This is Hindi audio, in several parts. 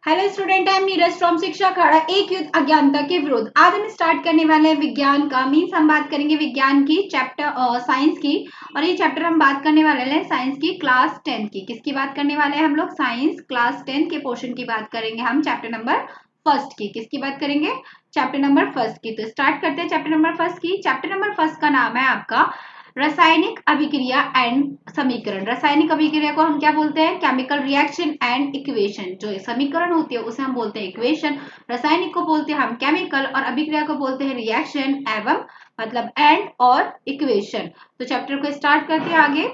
Hello student, I am Neeraj from शिक्षा अखाड़ा एक युद्ध अज्ञानता के विरुद्ध। आज हम स्टार्ट करने वाले हैं विज्ञान का। मीन्स हम बात करेंगे विज्ञान की चैप्टर साइंस की। और ये चैप्टर हम बात करने वाले हैं साइंस की क्लास 10 की। किसकी बात करने वाले हैं हम लोग? साइंस क्लास 10 के पोर्शन की बात करेंगे हम, चैप्टर नंबर फर्स्ट की। किसकी बात करेंगे? चैप्टर नंबर फर्स्ट की। तो स्टार्ट करते हैं चैप्टर नंबर फर्स्ट की। चैप्टर नंबर फर्स्ट का नाम है आपका रासायनिक अभिक्रिया एंड समीकरण। रासायनिक अभिक्रिया को हम क्या बोलते हैं? Chemical reaction and equation. जो समीकरण होती है उसे हम बोलते हैं इक्वेशन। रासायनिक को बोलते हैं हम केमिकल और अभिक्रिया को बोलते हैं रिएक्शन एवं मतलब एंड और इक्वेशन। तो चैप्टर को स्टार्ट करते हैं आगे।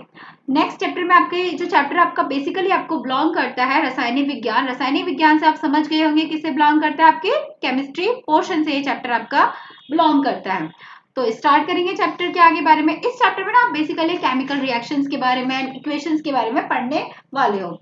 नेक्स्ट चैप्टर में आपके जो चैप्टर आपका बेसिकली आपको बिलोंग करता है रासायनिक विज्ञान। रासायनिक विज्ञान से आप समझ गए होंगे किससे बिलोंग करता है? आपके केमिस्ट्री पोर्शन से ये चैप्टर आपका बिलोंग करता है। तो स्टार्ट करेंगे चैप्टर के आगे बारे में। इस चैप्टर में ना आप बेसिकली केमिकल रिएक्शंस के बारे में एंड इक्वेशंस के बारे में पढ़ने वाले हो।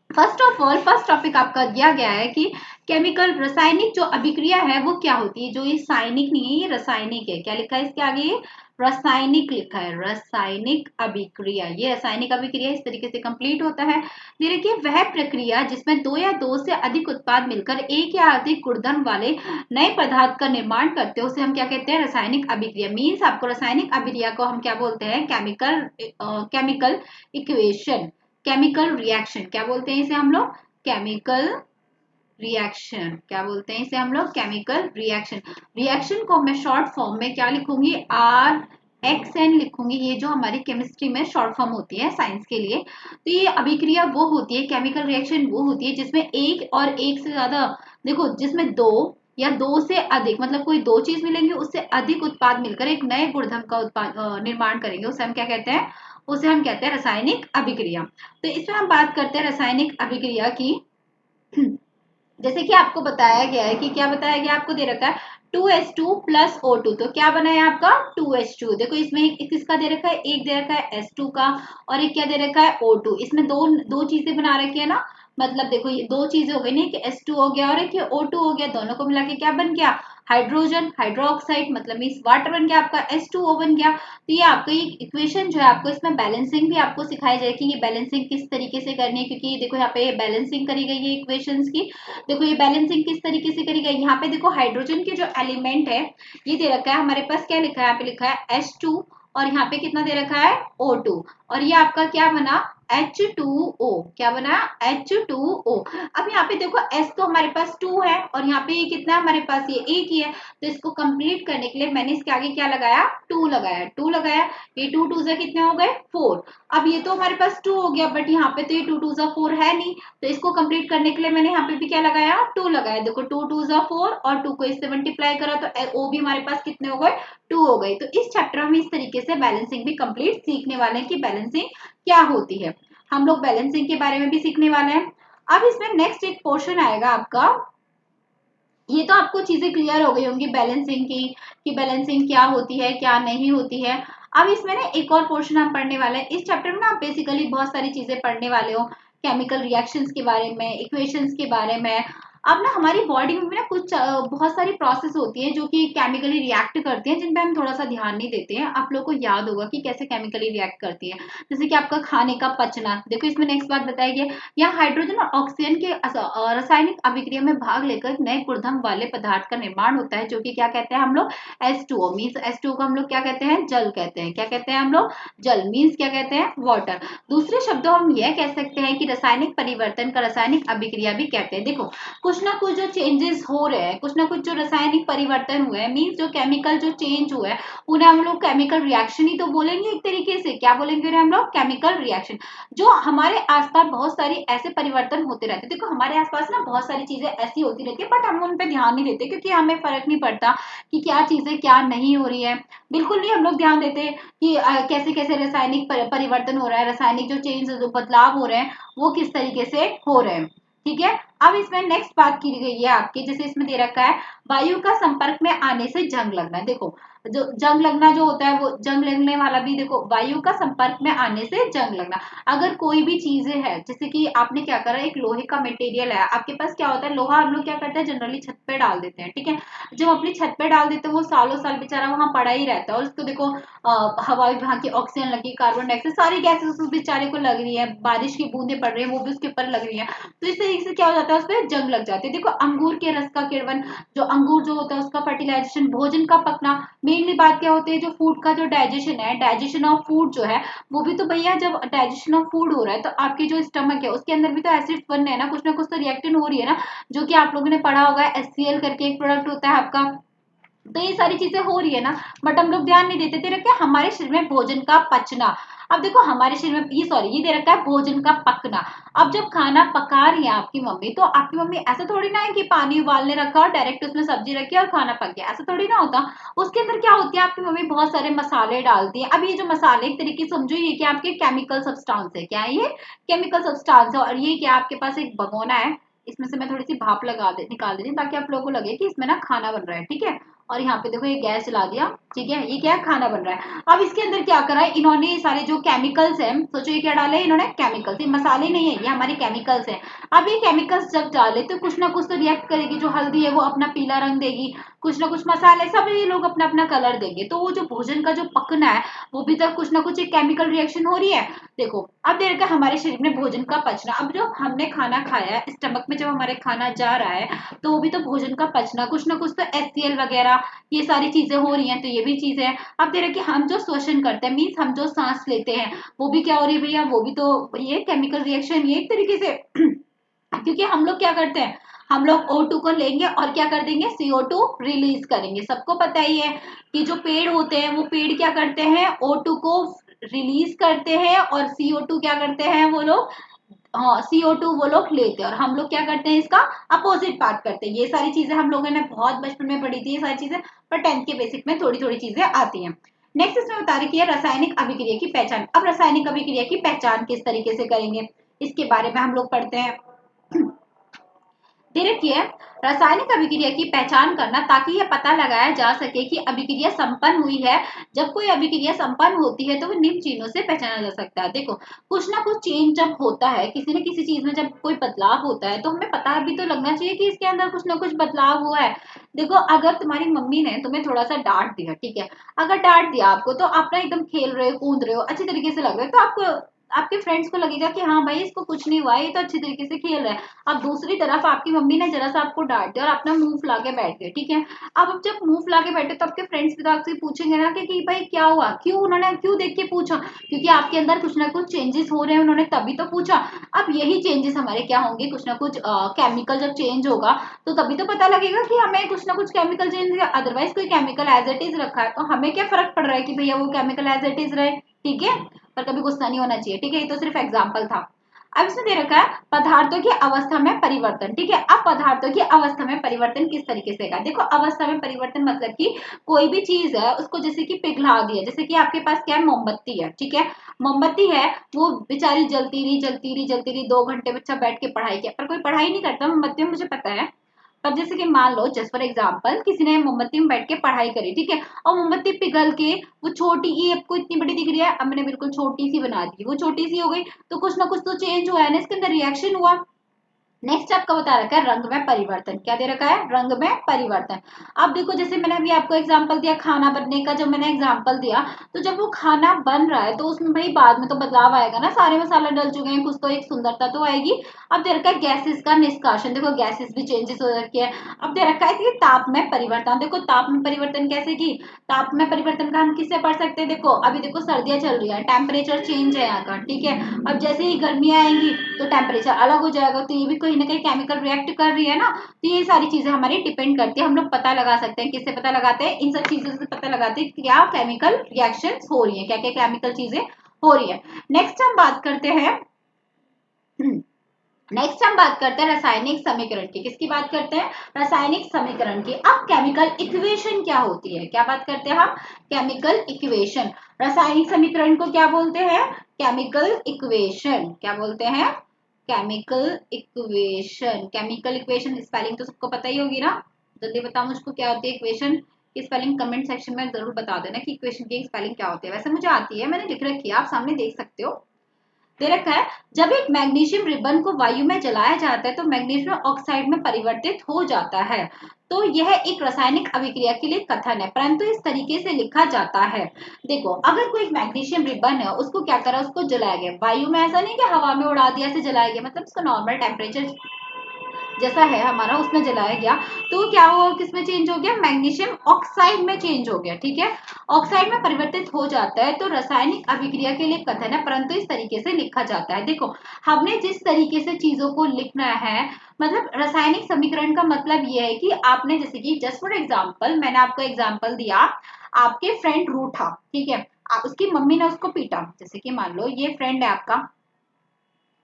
First of all first topic आपका दिया गया है कि केमिकल रासायनिक जो अभिक्रिया है वो क्या होती है। जो ये साइनिक नहीं है, ये रासायनिक है। क्या लिखा है इसके आगे? रासायनिक लिखा है। रासायनिक अभिक्रिया, ये रासायनिक अभिक्रिया इस तरीके से कंप्लीट होता है। देखिए, वह प्रक्रिया जिसमें दो या दो से अधिक उत्पाद मिलकर एक या अधिक गुणधर्म वाले नए पदार्थ का निर्माण करते हैं उसे हम क्या कहते हैं? रासायनिक अभिक्रिया। मीन्स आपको रासायनिक अभिक्रिया को हम क्या बोलते हैं? केमिकल इक्वेशन, केमिकल रिएक्शन क्या बोलते हैं इसे हम लोग? Chemical reaction. क्या बोलते हैं इसे हम लोग? Chemical reaction. रिएक्शन को मैं शॉर्ट फॉर्म में क्या लिखूंगी? RXN लिखूंगी। ये जो हमारी केमिस्ट्री में शॉर्ट फॉर्म होती है साइंस के लिए। तो ये अभिक्रिया वो होती है, केमिकल रिएक्शन वो होती है जिसमें एक और एक से ज्यादा, देखो जिसमें दो या दो से अधिक मतलब कोई दो चीज मिलेंगे उससे अधिक उत्पाद मिलकर एक नए गुणधर्म का उत्पाद निर्माण करेंगे उसे हम क्या कहते हैं? उसे हम कहते हैं रासायनिक अभिक्रिया। तो इसमें हम बात करते हैं रासायनिक अभिक्रिया की। जैसे कि आपको बताया गया है कि क्या बताया गया आपको दे रखा है 2H2 प्लस O2। तो क्या बना है आपका? 2H2। देखो इसमें एक किसका दे रखा है? एक दे रखा है S2 का और एक क्या दे रखा है? O2। इसमें दो दो चीजें बना रखी है ना। मतलब देखो ये दो चीजें हो गई ना, कि S2 हो गया और एक O2 हो गया। दोनों को मिला के क्या बन गया? हाइड्रोजन हाइड्रोक्साइड, मतलब मीन्स वाटर बन गया आपका, H2O बन गया। तो ये आपका इक्वेशन जो है आपको इसमें बैलेंसिंग भी आपको सिखाई जाएगी। ये बैलेंसिंग किस तरीके से करनी है, क्योंकि देखो यहाँ पे बैलेंसिंग करी गई है इक्वेशंस की। देखो ये बैलेंसिंग किस तरीके से करी गई। यहाँ पे देखो हाइड्रोजन के जो एलिमेंट है ये दे रखा है हमारे पास। क्या लिखा है? यहाँ पे लिखा है H2 और यहाँ पे कितना दे रखा है? O2। और ये आपका क्या बना? H2O। क्या बना? H2O। अब यहाँ पे देखो S तो हमारे पास 2 है और यहाँ पे ये कितना है हमारे पास? ये एक ही है। तो इसको कंप्लीट करने के लिए मैंने इसके आगे क्या लगाया? 2 लगाया। 2 लगाया, ये 2 2 से कितने हो गए? 4। अब ये तो हमारे पास 2 हो गया, बट यहाँ पे तो ये 2 2 से 4 है नहीं। तो इसको कंप्लीट करने के लिए मैंने यहाँ पे भी क्या लगाया? 2 लगाया। देखो 2 2 जा 4 और 2 को इससे मल्टीप्लाई करा तो ओ भी हमारे पास कितने हो गए? 2 हो गए। तो इस चैप्टर में इस तरीके से बैलेंसिंग भी कंप्लीट सीखने वाले हैं कि बैलेंसिंग क्या होती है। हम लोग बैलेंसिंग के बारे में भी सीखने वाले हैं। अब इसमें नेक्स्ट एक पोर्शन आएगा आपका। ये तो आपको चीजें क्लियर हो गई होंगी बैलेंसिंग की, कि बैलेंसिंग क्या होती है क्या नहीं होती है। अब इसमें ना एक और पोर्शन हम पढ़ने वाले हैं। इस चैप्टर में ना आप बेसिकली बहुत सारी चीजें पढ़ने वाले हो, केमिकल रिएक्शंस के बारे में, इक्वेशंस के बारे में। अब ना हमारी बॉडी में भी ना कुछ बहुत सारी प्रोसेस होती है जो कि केमिकली रिएक्ट करती हैं, जिन पे हम थोड़ा सा ध्यान नहीं देते हैं। आप लोग को याद होगा कि कैसे केमिकली रिएक्ट करती है। जैसे कि आपका खाने का पचना। देखो इसमें नेक्स्ट बात बताई गई, यहाँ हाइड्रोजन और ऑक्सीजन के रासायनिक अभिक्रिया में भाग लेकर नए गुणधर्म वाले पदार्थ का निर्माण होता है, जो कि क्या कहते हैं हम लोग? H2O। मीन्स H2O को हम लोग क्या कहते हैं? जल कहते हैं। क्या कहते हैं हम लोग? जल। मीन्स क्या कहते हैं? वाटर। दूसरे शब्दों हम यह कह सकते हैं कि रासायनिक परिवर्तन का रासायनिक अभिक्रिया भी कहते हैं। देखो कुछ ना कुछ जो चेंजेस हो रहे हैं, कुछ ना कुछ जो रासायनिक परिवर्तन हुए हैं, मीन्स जो केमिकल जो चेंज हुआ है उन्हें हम लोग केमिकल रिएक्शन ही तो बोलेंगे एक तरीके से। क्या बोलेंगे उन्हें हम लोग? Chemical reaction. जो हमारे आसपास बहुत सारी ऐसे परिवर्तन होते रहते हैं। देखो हमारे आसपास ना बहुत सारी चीजें ऐसी होती रहती है, बट हम उन पे ध्यान नहीं देते क्योंकि हमें फर्क नहीं पड़ता कि क्या चीजें क्या नहीं हो रही है। बिल्कुल नहीं हम लोग ध्यान देते कि कैसे कैसे रासायनिक परिवर्तन हो रहा है, रासायनिक जो चेंज जो बदलाव हो रहे हैं वो किस तरीके से हो रहे हैं। ठीक है। अब इसमें नेक्स्ट बात की गई है आपकी, जैसे इसमें दे रखा है वायु का संपर्क में आने से जंग लगना। देखो जो जंग लगना जो होता है वो जंग लगने वाला भी देखो, वायु का संपर्क में आने से जंग लगना। अगर कोई भी चीजें है, जैसे कि आपने क्या करा, एक लोहे का मटेरियल है आपके पास, क्या होता है लोहा हम लोग क्या करते हैं जनरली छत पे डाल देते हैं, ठीक है। जब अपनी छत पे डाल देते हैं वो सालों साल बेचारा वहां पड़ा ही रहता है, और उसको देखो हवा विभाग की ऑक्सीजन लगी, कार्बन डाइऑक्साइड सारी गैसेस उस बेचारे को लग रही है, बारिश की बूंदे पड़ रही है वो भी उसके ऊपर लग रही है, तो इस तरीके से क्या हो जाता है उसपे जंग लग जाती है। देखो अंगूर के रस का किण्वन, जो अंगूर जो होता है उसका फर्टिलाइजेशन, भोजन का पकना, मेनली बात क्या होती है जो फूड का जो डाइजेशन है, डाइजेशन ऑफ फूड जो है वो भी तो भैया, जब डाइजेशन ऑफ फूड हो रहा है तो आपके जो स्टमक है उसके अंदर भी तो एसिड बन रहे हैं ना कुछ तो रिएक्शन हो रही है ना, जो कि आप लोगों ने पढ़ा होगा, HCl करके एक प्रोडक्ट होता है आपका। तो ये सारी चीजें हो रही है ना, बट हम लोग ध्यान नहीं देते। दे रखा है हमारे शरीर में भोजन का पचना। अब देखो हमारे शरीर में ये सॉरी ये दे रखा है भोजन का पकना। अब जब खाना पका रही है आपकी मम्मी, तो आपकी मम्मी ऐसा थोड़ी ना है कि पानी उबालने रखा और डायरेक्ट उसमें सब्जी रखी और खाना पक गया, ऐसा थोड़ी ना होता। उसके अंदर क्या होती है आपकी मम्मी बहुत सारे मसाले डालती है। अब ये जो मसाले एक तरीके से समझो ये कि आपके केमिकल सब्सटेंस है, क्या है ये केमिकल सब्सटेंस है। और ये क्या आपके पास एक भगोना है, इसमें से मैं थोड़ी सी भाप निकाल दे रही हूँ ताकि आप लोगों को लगे कि इसमें ना खाना बन रहा है, ठीक है। और यहाँ पे देखो ये गैस जला दिया, ठीक है, ये क्या है खाना बन रहा है। अब इसके अंदर क्या करा है इन्होंने, ये सारे जो केमिकल्स हैं, सोचो ये क्या डाले इन्होंने केमिकल्स, ये मसाले नहीं है ये हमारे केमिकल्स हैं। अब ये केमिकल्स जब डाले तो कुछ ना कुछ तो रिएक्ट करेगी, जो हल्दी है वो अपना पीला रंग देगी, कुछ ना कुछ मसाले सब ये लोग अपना अपना कलर देंगे, तो वो जो भोजन का जो पकना है वो भी तो कुछ ना कुछ एक केमिकल रिएक्शन हो रही है। देखो अब देर का हमारे शरीर में भोजन का पचना, अब जो हमने खाना खाया है स्टमक में जब हमारे खाना जा रहा है तो वो भी तो भोजन का पचना, कुछ ना कुछ तो HCl वगैरह ये सारी चीजें हो रही हैं, तो ये भी चीज है। अब दे रहे कि हम जो श्वसन करते हैं मीन्स हम जो सांस लेते हैं वो भी क्या हो रही है भैया, वो भी तो ये केमिकल रिएक्शन, ये एक तरीके से क्योंकि हम लोग क्या करते हैं, हम लोग O2 को लेंगे और क्या कर देंगे CO2 रिलीज करेंगे। सबको पता ही है कि जो पेड़ होते हैं वो पेड़ क्या करते हैं O2 को रिलीज करते हैं और CO2 क्या करते हैं वो लोग, हाँ CO2 वो लोग लेते हैं, और हम लोग क्या करते हैं इसका अपोजिट पार्ट करते हैं। ये सारी चीजें हम लोगों ने बहुत बचपन में पढ़ी थी ये सारी चीजें, पर 10th के बेसिक में थोड़ी थोड़ी चीजें आती हैं। नेक्स्ट इसमें बता रही है रासायनिक अभिक्रिया की पहचान। अब रासायनिक अभिक्रिया की पहचान किस तरीके से करेंगे इसके बारे में हम लोग पढ़ते हैं। दे रखी है रासायनिक अभिक्रिया की पहचान करना ताकि यह पता लगाया जा सके कि अभिक्रिया संपन्न हुई है। जब कोई अभिक्रिया संपन्न होती है तो वो निम्न चिन्हों से पहचाना जा सकता है। देखो कुछ ना कुछ चेंज जब होता है किसी न किसी चीज में, जब कोई बदलाव होता है तो हमें पता भी तो लगना चाहिए कि इसके अंदर कुछ ना कुछ बदलाव हुआ है। देखो अगर तुम्हारी मम्मी ने तुम्हें थोड़ा सा डांट दिया, ठीक है, अगर डांट दिया आपको तो आप ना एकदम खेल रहे हो कूद रहे हो अच्छी तरीके से लग रहे हो, तो आपको आपके फ्रेंड्स को लगेगा कि हाँ भाई इसको कुछ नहीं हुआ ये तो अच्छी तरीके से खेल रहा है। अब दूसरी तरफ आपकी मम्मी ने जरा सा आपको डांट दिया और अपना मुंह फुला के बैठ गए, ठीक है। अब जब मुंह फुला के बैठे तो आपके फ्रेंड्स भी तो आपसे पूछेंगे ना कि भाई क्या हुआ, क्यों उन्होंने क्यों देख के पूछा, क्योंकि आपके अंदर कुछ ना कुछ चेंजेस हो रहे हैं उन्होंने तभी तो पूछा। अब यही चेंजेस हमारे क्या होंगे, कुछ ना कुछ केमिकल जब चेंज होगा तो तभी तो पता लगेगा कि हमें कुछ ना कुछ केमिकल चेंज, अदरवाइज कोई केमिकल एज इट इज रखा है तो हमें क्या फर्क पड़ रहा है कि भैया वो केमिकल एज इट इज रहे, ठीक है। पर कभी गुस्सा नहीं होना चाहिए, ठीक है, ये तो सिर्फ एग्जाम्पल था। अब इसमें दे रखा है पदार्थों की अवस्था में परिवर्तन, ठीक है। अब पदार्थों की अवस्था में परिवर्तन किस तरीके से का, देखो अवस्था में परिवर्तन मतलब कि कोई भी चीज है उसको जैसे कि पिघला दिया, जैसे कि आपके पास क्या है मोमबत्ती है, ठीक है, मोमबत्ती है वो बेचारी जलती रही जलती रही जलती रही, 2 घंटे बच्चा बैठ के पढ़ाई किया, पर कोई पढ़ाई नहीं करता मोमबत्ती में, मुझे पता है। अब जैसे कि मान लो जस्ट फॉर एग्जाम्पल किसी ने मोमबत्ती में बैठ के पढ़ाई करी, ठीक है, और मोमबत्ती पिघल के वो छोटी, ये आपको इतनी बड़ी दिख रही है, अब मैंने बिल्कुल छोटी सी बना दी, वो छोटी सी हो गई, तो कुछ ना कुछ तो चेंज हुआ है ना, इसके अंदर रिएक्शन हुआ। नेक्स्ट आपका बता रखा है रंग में परिवर्तन, क्या दे रखा है रंग में परिवर्तन। अब देखो जैसे मैंने अभी आपको एग्जांपल दिया खाना बनने का, जब मैंने एग्जांपल दिया तो जब वो खाना बन रहा है तो उसमें भाई बाद में तो बदलाव आएगा ना, सारे मसाले डल चुके हैं, कुछ तो एक सुंदरता तो आएगी। अब दे रखा है गैसेस का निष्कासन, देखो गैसेस भी चेंजेस हो रखे हैं। अब दे रखा है कि ताप में परिवर्तन, देखो ताप में परिवर्तन कैसे की, ताप में परिवर्तन का हम किससे पढ़ सकते हैं, देखो अभी देखो सर्दियां चल रही है, टेम्परेचर चेंज है यहाँ का, ठीक है। अब जैसे ही गर्मियां आएंगी तो टेम्परेचर अलग हो जाएगा, तो ये भी कहीं ना कहीं केमिकल रिएक्ट कर रही है ना, तो ये सारी चीजें हमारी डिपेंड करती है। हम लोग पता लगा सकते हैं, किससे पता लगाते हैं, इन सब चीजों से पता लगाते हैं क्या केमिकल रिएक्शन हो रही है, क्या क्या केमिकल चीजें हो रही है। नेक्स्ट हम बात करते हैं नेक्स्ट हम बात करते हैं रासायनिक समीकरण की, किसकी बात करते हैं, रासायनिक समीकरण की। अब केमिकल इक्वेशन क्या होती है, क्या बात करते हैं हम, केमिकल इक्वेशन। रासायनिक समीकरण को क्या बोलते हैं, केमिकल इक्वेशन, क्या बोलते हैं, chemical equation. Chemical equation spelling तो सबको पता ही होगी ना, जल्दी बताओ मुझको क्या होती है इक्वेशन, की स्पेलिंग कमेंट सेक्शन में जरूर बता देना कि इक्वेशन की स्पेलिंग क्या होती है। वैसे मुझे आती है, मैंने लिख रखी है, आप सामने देख सकते हो। दे रखा है, जब एक मैग्नीशियम रिबन को वायु में जलाया जाता है तो मैग्नीशियम ऑक्साइड में परिवर्तित हो जाता है। तो यह एक रासायनिक अभिक्रिया के लिए कथन है, परंतु इस तरीके से लिखा जाता है। देखो, अगर कोई मैग्नीशियम रिबन है, उसको क्या करा, उसको जलाया गया वायु में, ऐसा नहीं कि हवा में उड़ा दिया से जलाया गया, मतलब उसका नॉर्मल टेम्परेचर जैसा है हमारा उसमें जलाया गया, तो क्या हुआ, किसमें चेंज हो गया, मैग्नीशियम ऑक्साइड में चेंज हो गया। ठीक है, ऑक्साइड में परिवर्तित हो जाता है तो रासायनिक अभिक्रिया के लिए कथन है, परंतु इस तरीके से लिखा जाता है। देखो, हमने जिस तरीके से चीजों को लिखना है, मतलब रासायनिक समीकरण का मतलब यह है कि आपने, जैसे कि जस्ट फॉर एग्जाम्पल, मैंने आपको एग्जाम्पल दिया, आपके फ्रेंड रूठा, ठीक है, उसकी मम्मी ने उसको पीटा, जैसे कि मान लो ये फ्रेंड है आपका,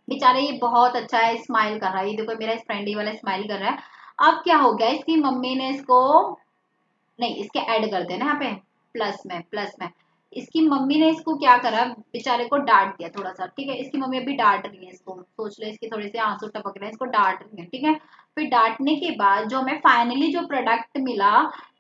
बेचारा ये बहुत अच्छा है, स्माइल कर रहा है, ये देखो मेरा फ्रेंड ये वाला स्माइल कर रहा है। अब क्या हो गया, इसकी मम्मी ने इसको, नहीं इसके ऐड कर देना यहाँ पे, प्लस में इसकी मम्मी ने इसको क्या करा, बेचारे को डांट दिया थोड़ा सा। ठीक है, इसकी मम्मी अभी डांट रही है इसको, सोच लो इसके थोड़े से आंसू टपक रहे हैं, इसको डांट रही है। ठीक है, फिर डांटने के बाद जो हमें फाइनली जो प्रोडक्ट मिला,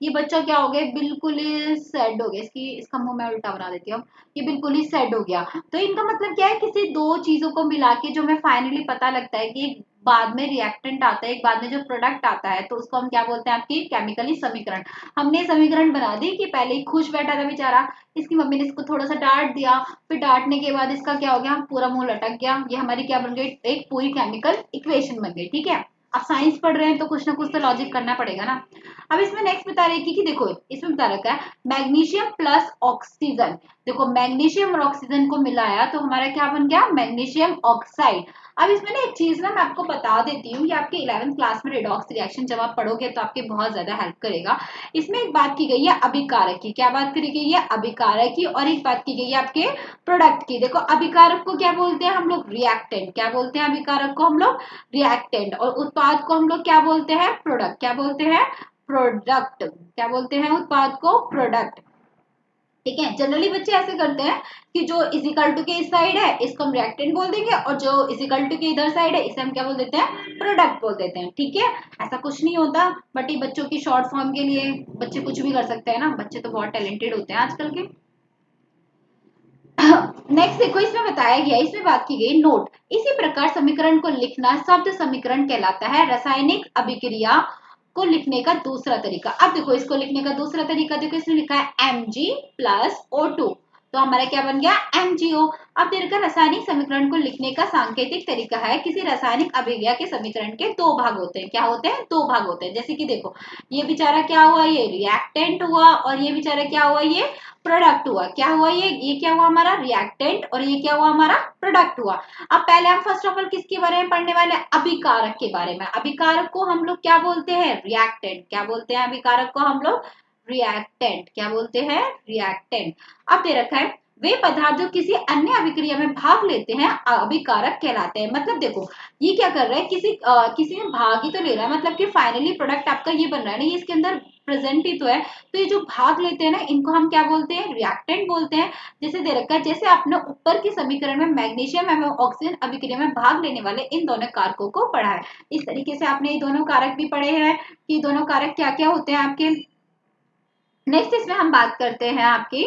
ये बच्चा क्या हो गया, बिल्कुल ही सैड हो गया, इसका मुंह मैं उल्टा बना देती हूँ, ये बिल्कुल ही सैड हो गया। तो इनका मतलब क्या है, किसी दो चीजों को मिला के जो हमें फाइनली पता लगता है कि बाद में रिएक्टेंट आता है, एक बाद में जो प्रोडक्ट आता है, तो उसको हम क्या बोलते हैं, आपकी केमिकली समीकरण। हमने समीकरण बना दी कि पहले ही खुश बैठा था बेचारा, इसकी मम्मी ने इसको थोड़ा सा डांट दिया, फिर डांटने के बाद इसका क्या हो गया, पूरा मुंह लटक गया, ये हमारी क्या बन गई, एक पूरी केमिकल इक्वेशन बन गई। ठीक है, आप साइंस पढ़ रहे हैं तो कुछ ना कुछ तो लॉजिक करना पड़ेगा ना। अब इसमें नेक्स्ट बता रहे कि देखो, इसमें बता रखा है मैग्नीशियम प्लस ऑक्सीजन। देखो, मैग्नीशियम और ऑक्सीजन को मिलाया तो हमारा क्या बन गया, मैग्नीशियम ऑक्साइड। अब इसमें ना एक चीज ना मैं आपको बता देती हूँ, ये आपके 11th क्लास में रेडॉक्स रिएक्शन जब आप पढ़ोगे तो आपके बहुत ज्यादा हेल्प करेगा। इसमें एक बात की गई है अभिकारक की, क्या बात करी गई है, अभिकारक की, और एक बात की गई है आपके प्रोडक्ट की। देखो, अभिकारक को क्या बोलते हैं हम लोग, रिएक्टेंट। क्या बोलते हैं अभिकारक को हम लोग, रिएक्टेंट। और उत्पाद को हम लोग क्या बोलते हैं, प्रोडक्ट। क्या बोलते हैं, प्रोडक्ट। क्या बोलते हैं उत्पाद को, प्रोडक्ट। ठीक है, जनरली बच्चे ऐसे करते हैं कि जो इजिकल टू के इस साइड है इसको हम रिएक्टेंट बोल देंगे, और जो इजिकल टू के इधर साइड है इसे हम क्या बोल देते हैं, प्रोडक्ट बोल देते हैं। ठीक है, ऐसा कुछ नहीं होता, बट ये बच्चों की शॉर्ट फॉर्म के लिए बच्चे कुछ भी कर सकते हैं ना, बच्चे तो बहुत टैलेंटेड होते हैं आजकल के। नेक्स्ट देखो, इसमें बताया गया, इसमें बात की गई नोट, इसी प्रकार समीकरण को लिखना शब्द समीकरण कहलाता है। रासायनिक अभिक्रिया को लिखने का दूसरा तरीका, अब देखो इसको लिखने का दूसरा तरीका, देखो इसमें लिखा है Mg प्लस O2, तो हमारा क्या बन गया, MgO। अब देखो, रासायनिक समीकरण को लिखने का सांकेतिक तरीका है, किसी रासायनिक अभिक्रिया के समीकरण के दो भाग होते हैं। क्या होते हैं, दो भाग होते हैं। जैसे कि देखो, ये बेचारा क्या हुआ, ये रिएक्टेंट हुआ, और ये बेचारा क्या हुआ, ये प्रोडक्ट हुआ। क्या हुआ, ये क्या हुआ हमारा रिएक्टेंट, और ये क्या हुआ हमारा प्रोडक्ट हुआ। अब पहले हम फर्स्ट ऑफ ऑल किसके बारे में पढ़ने वाले हैं, अभिकारक के बारे में। अभिकारक को हम लोग क्या बोलते हैं, रिएक्टेंट। क्या बोलते हैं अभिकारक को हम लोग, रिएक्टेंट। क्या बोलते हैं, रिएक्टेंट। अब दे रखा है, वे पदार्थ जो किसी अन्य अभिक्रिया में भाग लेते हैं अभिकारक कहलाते हैं। मतलब देखो, ये क्या कर रहा है, किसी में भाग ही तो ले रहा है, मतलब कि फाइनली प्रोडक्ट आपका ये बन रहा है ना, ये इसके अंदर प्रेजेंट ही तो है, तो ये जो भाग लेते हैं ना, इनको हम क्या बोलते हैं, रिएक्टेंट बोलते हैं। जैसे दे रखा है, जैसे आपने ऊपर के समीकरण में मैग्नीशियम एवं ऑक्सीजन अभिक्रिया में भाग लेने वाले इन दोनों कारकों को पढ़ा है। इस तरीके से आपने ये दोनों कारक भी पढ़े हैं कि दोनों कारक क्या क्या होते हैं आपके। नेक्स्ट इसमें हम बात करते हैं आपकी,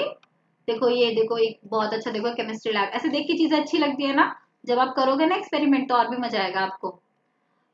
देखो ये देखो, एक बहुत अच्छा, देखो केमिस्ट्री लैब, ऐसे देख के चीजें अच्छी लगती है ना, जब आप करोगे ना एक्सपेरिमेंट तो और भी मजा आएगा आपको।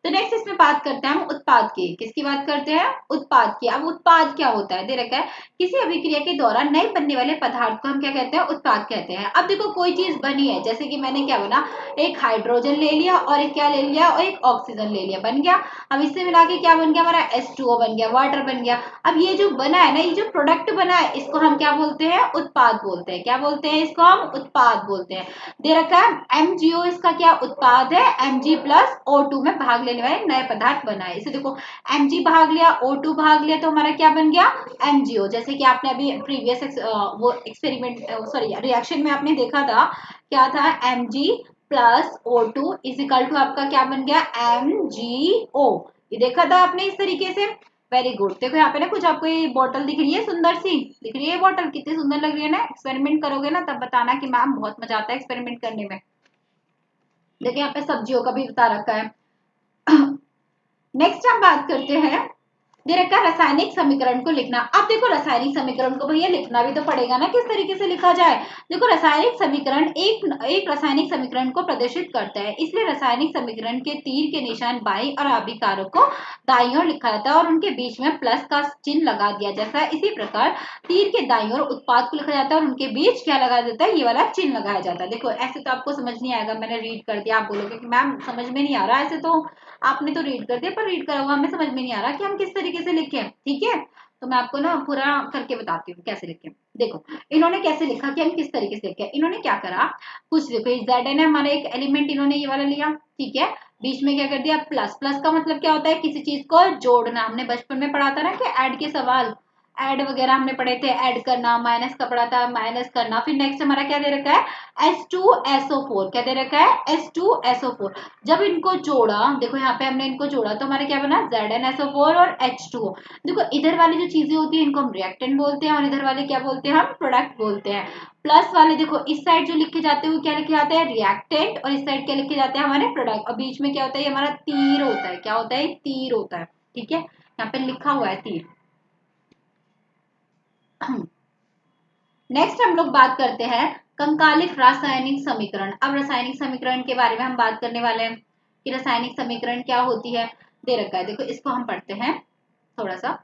तो नेक्स्ट इसमें बात करते हैं हम उत्पाद की, किसकी बात करते हैं, उत्पाद की। अब उत्पाद क्या होता है, दे रखा है, किसी अभिक्रिया के दौरान नए बनने वाले पदार्थ को हम क्या कहते हैं, उत्पाद कहते हैं। अब देखो, कोई चीज बनी है, जैसे कि मैंने क्या बना, एक हाइड्रोजन ले लिया और एक क्या ले लिया, और एक ऑक्सीजन ले लिया, बन गया। अब इससे मिला के क्या बन गया हमारा, H2O बन गया, वाटर बन गया। अब ये जो बना है ना, ये जो प्रोडक्ट बना है, इसको हम क्या बोलते हैं, उत्पाद बोलते हैं। क्या बोलते हैं, इसको हम उत्पाद बोलते हैं। दे रखा है MgO इसका क्या उत्पाद है, Mg प्लस O2 में भाग लेने वाले नए पदार्थ बना है। इसे देखो, Mg भाग लिया, O2 भाग लिया, तो हमारा क्या बन गया, MgO। जैसे कि आपने अभी प्रीवियस वो एक्सपेरिमेंट, सॉरी रिएक्शन में आपने देखा था, क्या था, Mg plus O2 is equal to आपका क्या बन गया, MgO। ये देखा था आपने इस तरीके से, वेरी गुड। देखो यहाँ पे ना कुछ आपको ये बॉटल दिख रही है, सुंदर सी दिख रही है बॉटल, कितनी सुंदर लग रही है ना। एक्सपेरिमेंट करोगे ना तब बताना कि मैम बहुत मजा आता है एक्सपेरिमेंट करने में। देखिए यहाँ पे सब्जियों का भी बता रखा है। नेक्स्ट हम बात करते हैं दे रखा है रासायनिक समीकरण को लिखना। अब देखो रासायनिक समीकरण को भैया लिखना भी तो पड़ेगा ना, किस तरीके से लिखा जाए। देखो रासायनिक समीकरण एक रासायनिक समीकरण को प्रदर्शित करता है, इसलिए रासायनिक समीकरण के तीर के निशान बाईं और अभिकारक को दाईं ओर लिखा जाता है और उनके बीच में प्लस का चिन्ह लगा दिया जाता है। इसी प्रकार तीर के दाईं ओर उत्पाद को लिखा जाता है और उनके बीच क्या लगाया जाता है, ये वाला चिन्ह लगाया जाता है। देखो ऐसे तो आपको समझ नहीं आएगा, मैंने रीड कर दिया, आप बोलोगे कि मैम समझ में नहीं आ रहा, ऐसे तो आपने तो रीड कर दिया, पर रीड करा हुआ हमें समझ में नहीं आ रहा कि हम किस तरीके से लिखें। ठीक है, तो मैं आपको ना पूरा करके बताती हूँ कैसे लिखें। देखो इन्होंने कैसे लिखा कि हम किस तरीके से लिखे। इन्होंने क्या करा, कुछ देखो जेड एन है हमारा एक एलिमेंट, इन्होंने ये वाला लिया, ठीक है, बीच में क्या कर दिया प्लस। प्लस का मतलब क्या होता है, किसी चीज को जोड़ना। हमने बचपन में पढ़ा था ना कि ऐड के सवाल, ऐड वगैरह हमने पढ़े थे, ऐड करना, माइनस का पढ़ा था, माइनस करना। फिर नेक्स्ट हमारा क्या दे रखा है, H2SO4, क्या दे रखा है, H2SO4। जब इनको जोड़ा, देखो यहाँ पे हमने इनको जोड़ा तो हमारा क्या बना, ZnSO4 और H2O। देखो इधर वाली जो चीजें होती है इनको हम रिएक्टेंट बोलते हैं और इधर वाले क्या बोलते हैं, हम प्रोडक्ट बोलते हैं। प्लस वाले देखो इस साइड जो लिखे जाते हैं वो क्या लिखे जाते हैं, रिएक्टेंट, और इस साइड क्या लिखे जाते हैं, हमारे प्रोडक्ट। और बीच में क्या होता है, हमारा तीर होता है, क्या होता है, तीर होता है। ठीक है, यहाँ पे लिखा हुआ है तीर। नेक्स्ट हम लोग बात करते हैं कंकालिक रासायनिक समीकरण। अब रासायनिक समीकरण के बारे में हम बात करने वाले हैं कि रासायनिक समीकरण क्या होती है। दे रखा है, देखो इसको हम पढ़ते हैं थोड़ा सा।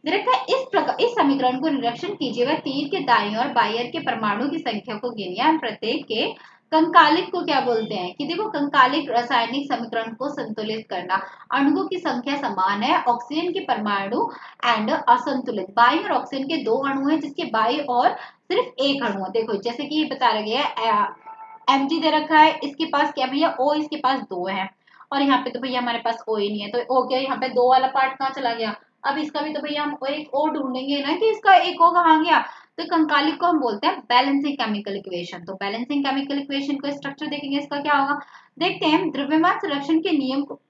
दे रखा है इस प्रकार, इस समीकरण को निरीक्षण कीजिए, वह तीर के दाईं और बाईं ओर के परमाणु की संख्या को गिनिए, प्रत्येक के कंकालिक को क्या बोलते हैं कि देखो कंकालिक रासायनिक समीकरण को संतुलित करना। अणुओं की संख्या समान है, ऑक्सीजन के परमाणु एंड असंतुलित। बाईं और ऑक्सीजन के दो अणु हैं जिसके बाईं और सिर्फ एक अणु है। देखो जैसे कि बता गया है Mg दे रखा है, इसके पास क्या भैया O, इसके पास दो है, और यहाँ पे तो भैया हमारे पास O ही नहीं है, तो O क्या, यहाँ पे दो वाला पार्ट कहाँ चला गया। अब इसका भी तो भैया हम एक O ढूंढेंगे ना कि इसका एक O कहाँ गया। तो कंकालिक को हम बोलते हैं बैलेंसिंग केमिकल इक्वेशन। तो बैलेंसिंग केमिकल इक्वेशन को स्ट्रक्चर देखेंगे, इसका क्या होगा, देखते हैं। द्रव्यमान संरक्षण के नियम को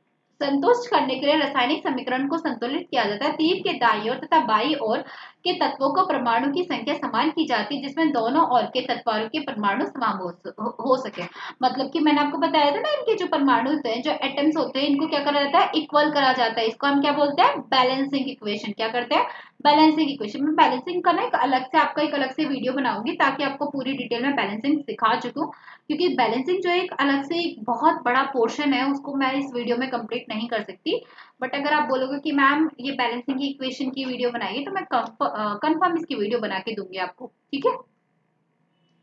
संतुष्ट करने के लिए रासायनिक समीकरण को संतुलित किया जाता है। तीर के दाईं ओर तथा बाईं ओर के तत्वों को परमाणु की संख्या समान की जाती है, जिसमें दोनों ओर के तत्वों के परमाणु समान हो सके। मतलब कि मैंने आपको बताया था ना, इनके जो परमाणु होते हैं, जो एटम्स होते हैं, इनको क्या करा जाता है, इक्वल करा जाता है। इसको हम क्या बोलते हैं, बैलेंसिंग इक्वेशन। क्या करते हैं, बैलेंसिंग इक्वेशन। मैं बैलेंसिंग का ना एक अलग से आपका एक अलग से वीडियो बनाऊंगी ताकि आपको पूरी डिटेल में बैलेंसिंग सिखा चुकूं, क्योंकि बैलेंसिंग जो एक अलग से एक बहुत बड़ा पोर्शन है, उसको मैं इस वीडियो में कंप्लीट नहीं कर सकती। बट अगर आप बोलोगे कि मैम ये बैलेंसिंग की इक्वेशन की वीडियो बनाइए, तो मैं कंफर्म इसकी वीडियो बना के दूंगी आपको। ठीक है,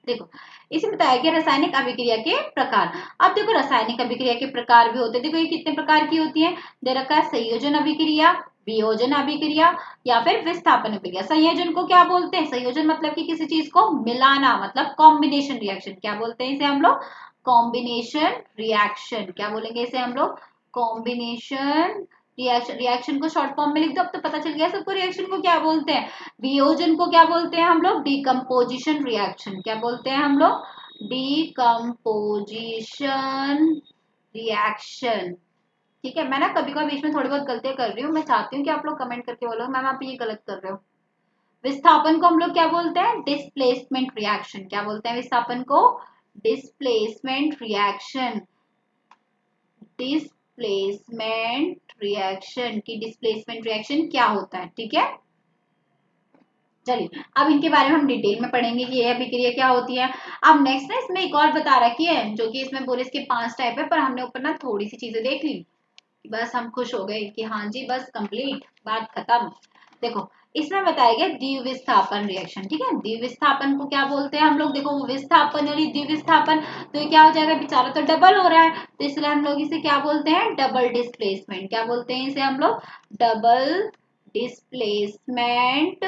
देखो इसे बताया गया रासायनिक अभिक्रिया के प्रकार। अब देखो रासायनिक अभिक्रिया के प्रकार भी होते हैं। देखो ये कितने प्रकार की होती है, दे रखा है संयोजन अभिक्रिया, वियोजन अभिक्रिया या फिर विस्थापन अभिक्रिया। संयोजन को क्या बोलते हैं, संयोजन मतलब कि किसी चीज को मिलाना, मतलब कॉम्बिनेशन रिएक्शन। क्या बोलते हैं इसे हम लोग, कॉम्बिनेशन रिएक्शन। क्या बोलेंगे इसे हम लोग, कॉम्बिनेशन रिएक्शन। रिएक्शन को शॉर्ट फॉर्म में लिख दो, अब तो पता चल गया सबको रिएक्शन को क्या बोलते हैं। वियोजन को क्या बोलते हैं हम लोग, डिकम्पोजिशन रिएक्शन। क्या बोलते हैं हम लोग, डिकम्पोजिशन रिएक्शन। ठीक है, मैं ना कभी कभी बीच में थोड़ी बहुत गलतियां कर रही हूँ, मैं चाहती हूँ कि आप लोग कमेंट करके बोलो मैम आप ये गलत कर रहे हो। विस्थापन को हम लोग क्या बोलते हैं, डिस्प्लेसमेंट रिएक्शन। क्या बोलते हैं विस्थापन को, डिस्प्लेसमेंट रिएक्शन। डिस्प्लेसमेंट रिएक्शन की डिस्प्लेसमेंट रिएक्शन क्या होता है। ठीक है, चलिए अब इनके बारे में हम डिटेल में पढ़ेंगे कि ये अभिक्रिया क्या होती है। अब नेक्स्ट ना इसमें एक और बता रखी है, जो कि इसमें बोले इसके 5 टाइप है, पर हमने ऊपर ना थोड़ी सी चीजें देख ली, बस हम खुश हो गए कि हाँ जी बस कंप्लीट, बात खत्म। देखो इसमें बताया गया द्विविस्थापन रिएक्शन। ठीक है, द्विविस्थापन को क्या बोलते हैं हम लोग, देखो विस्थापन और द्विविस्थापन, तो ये क्या हो जाएगा, बेचारा तो डबल हो रहा है, तो इसलिए हम लोग इसे क्या बोलते हैं, डबल डिस्प्लेसमेंट। क्या बोलते हैं इसे हम लोग, double displacement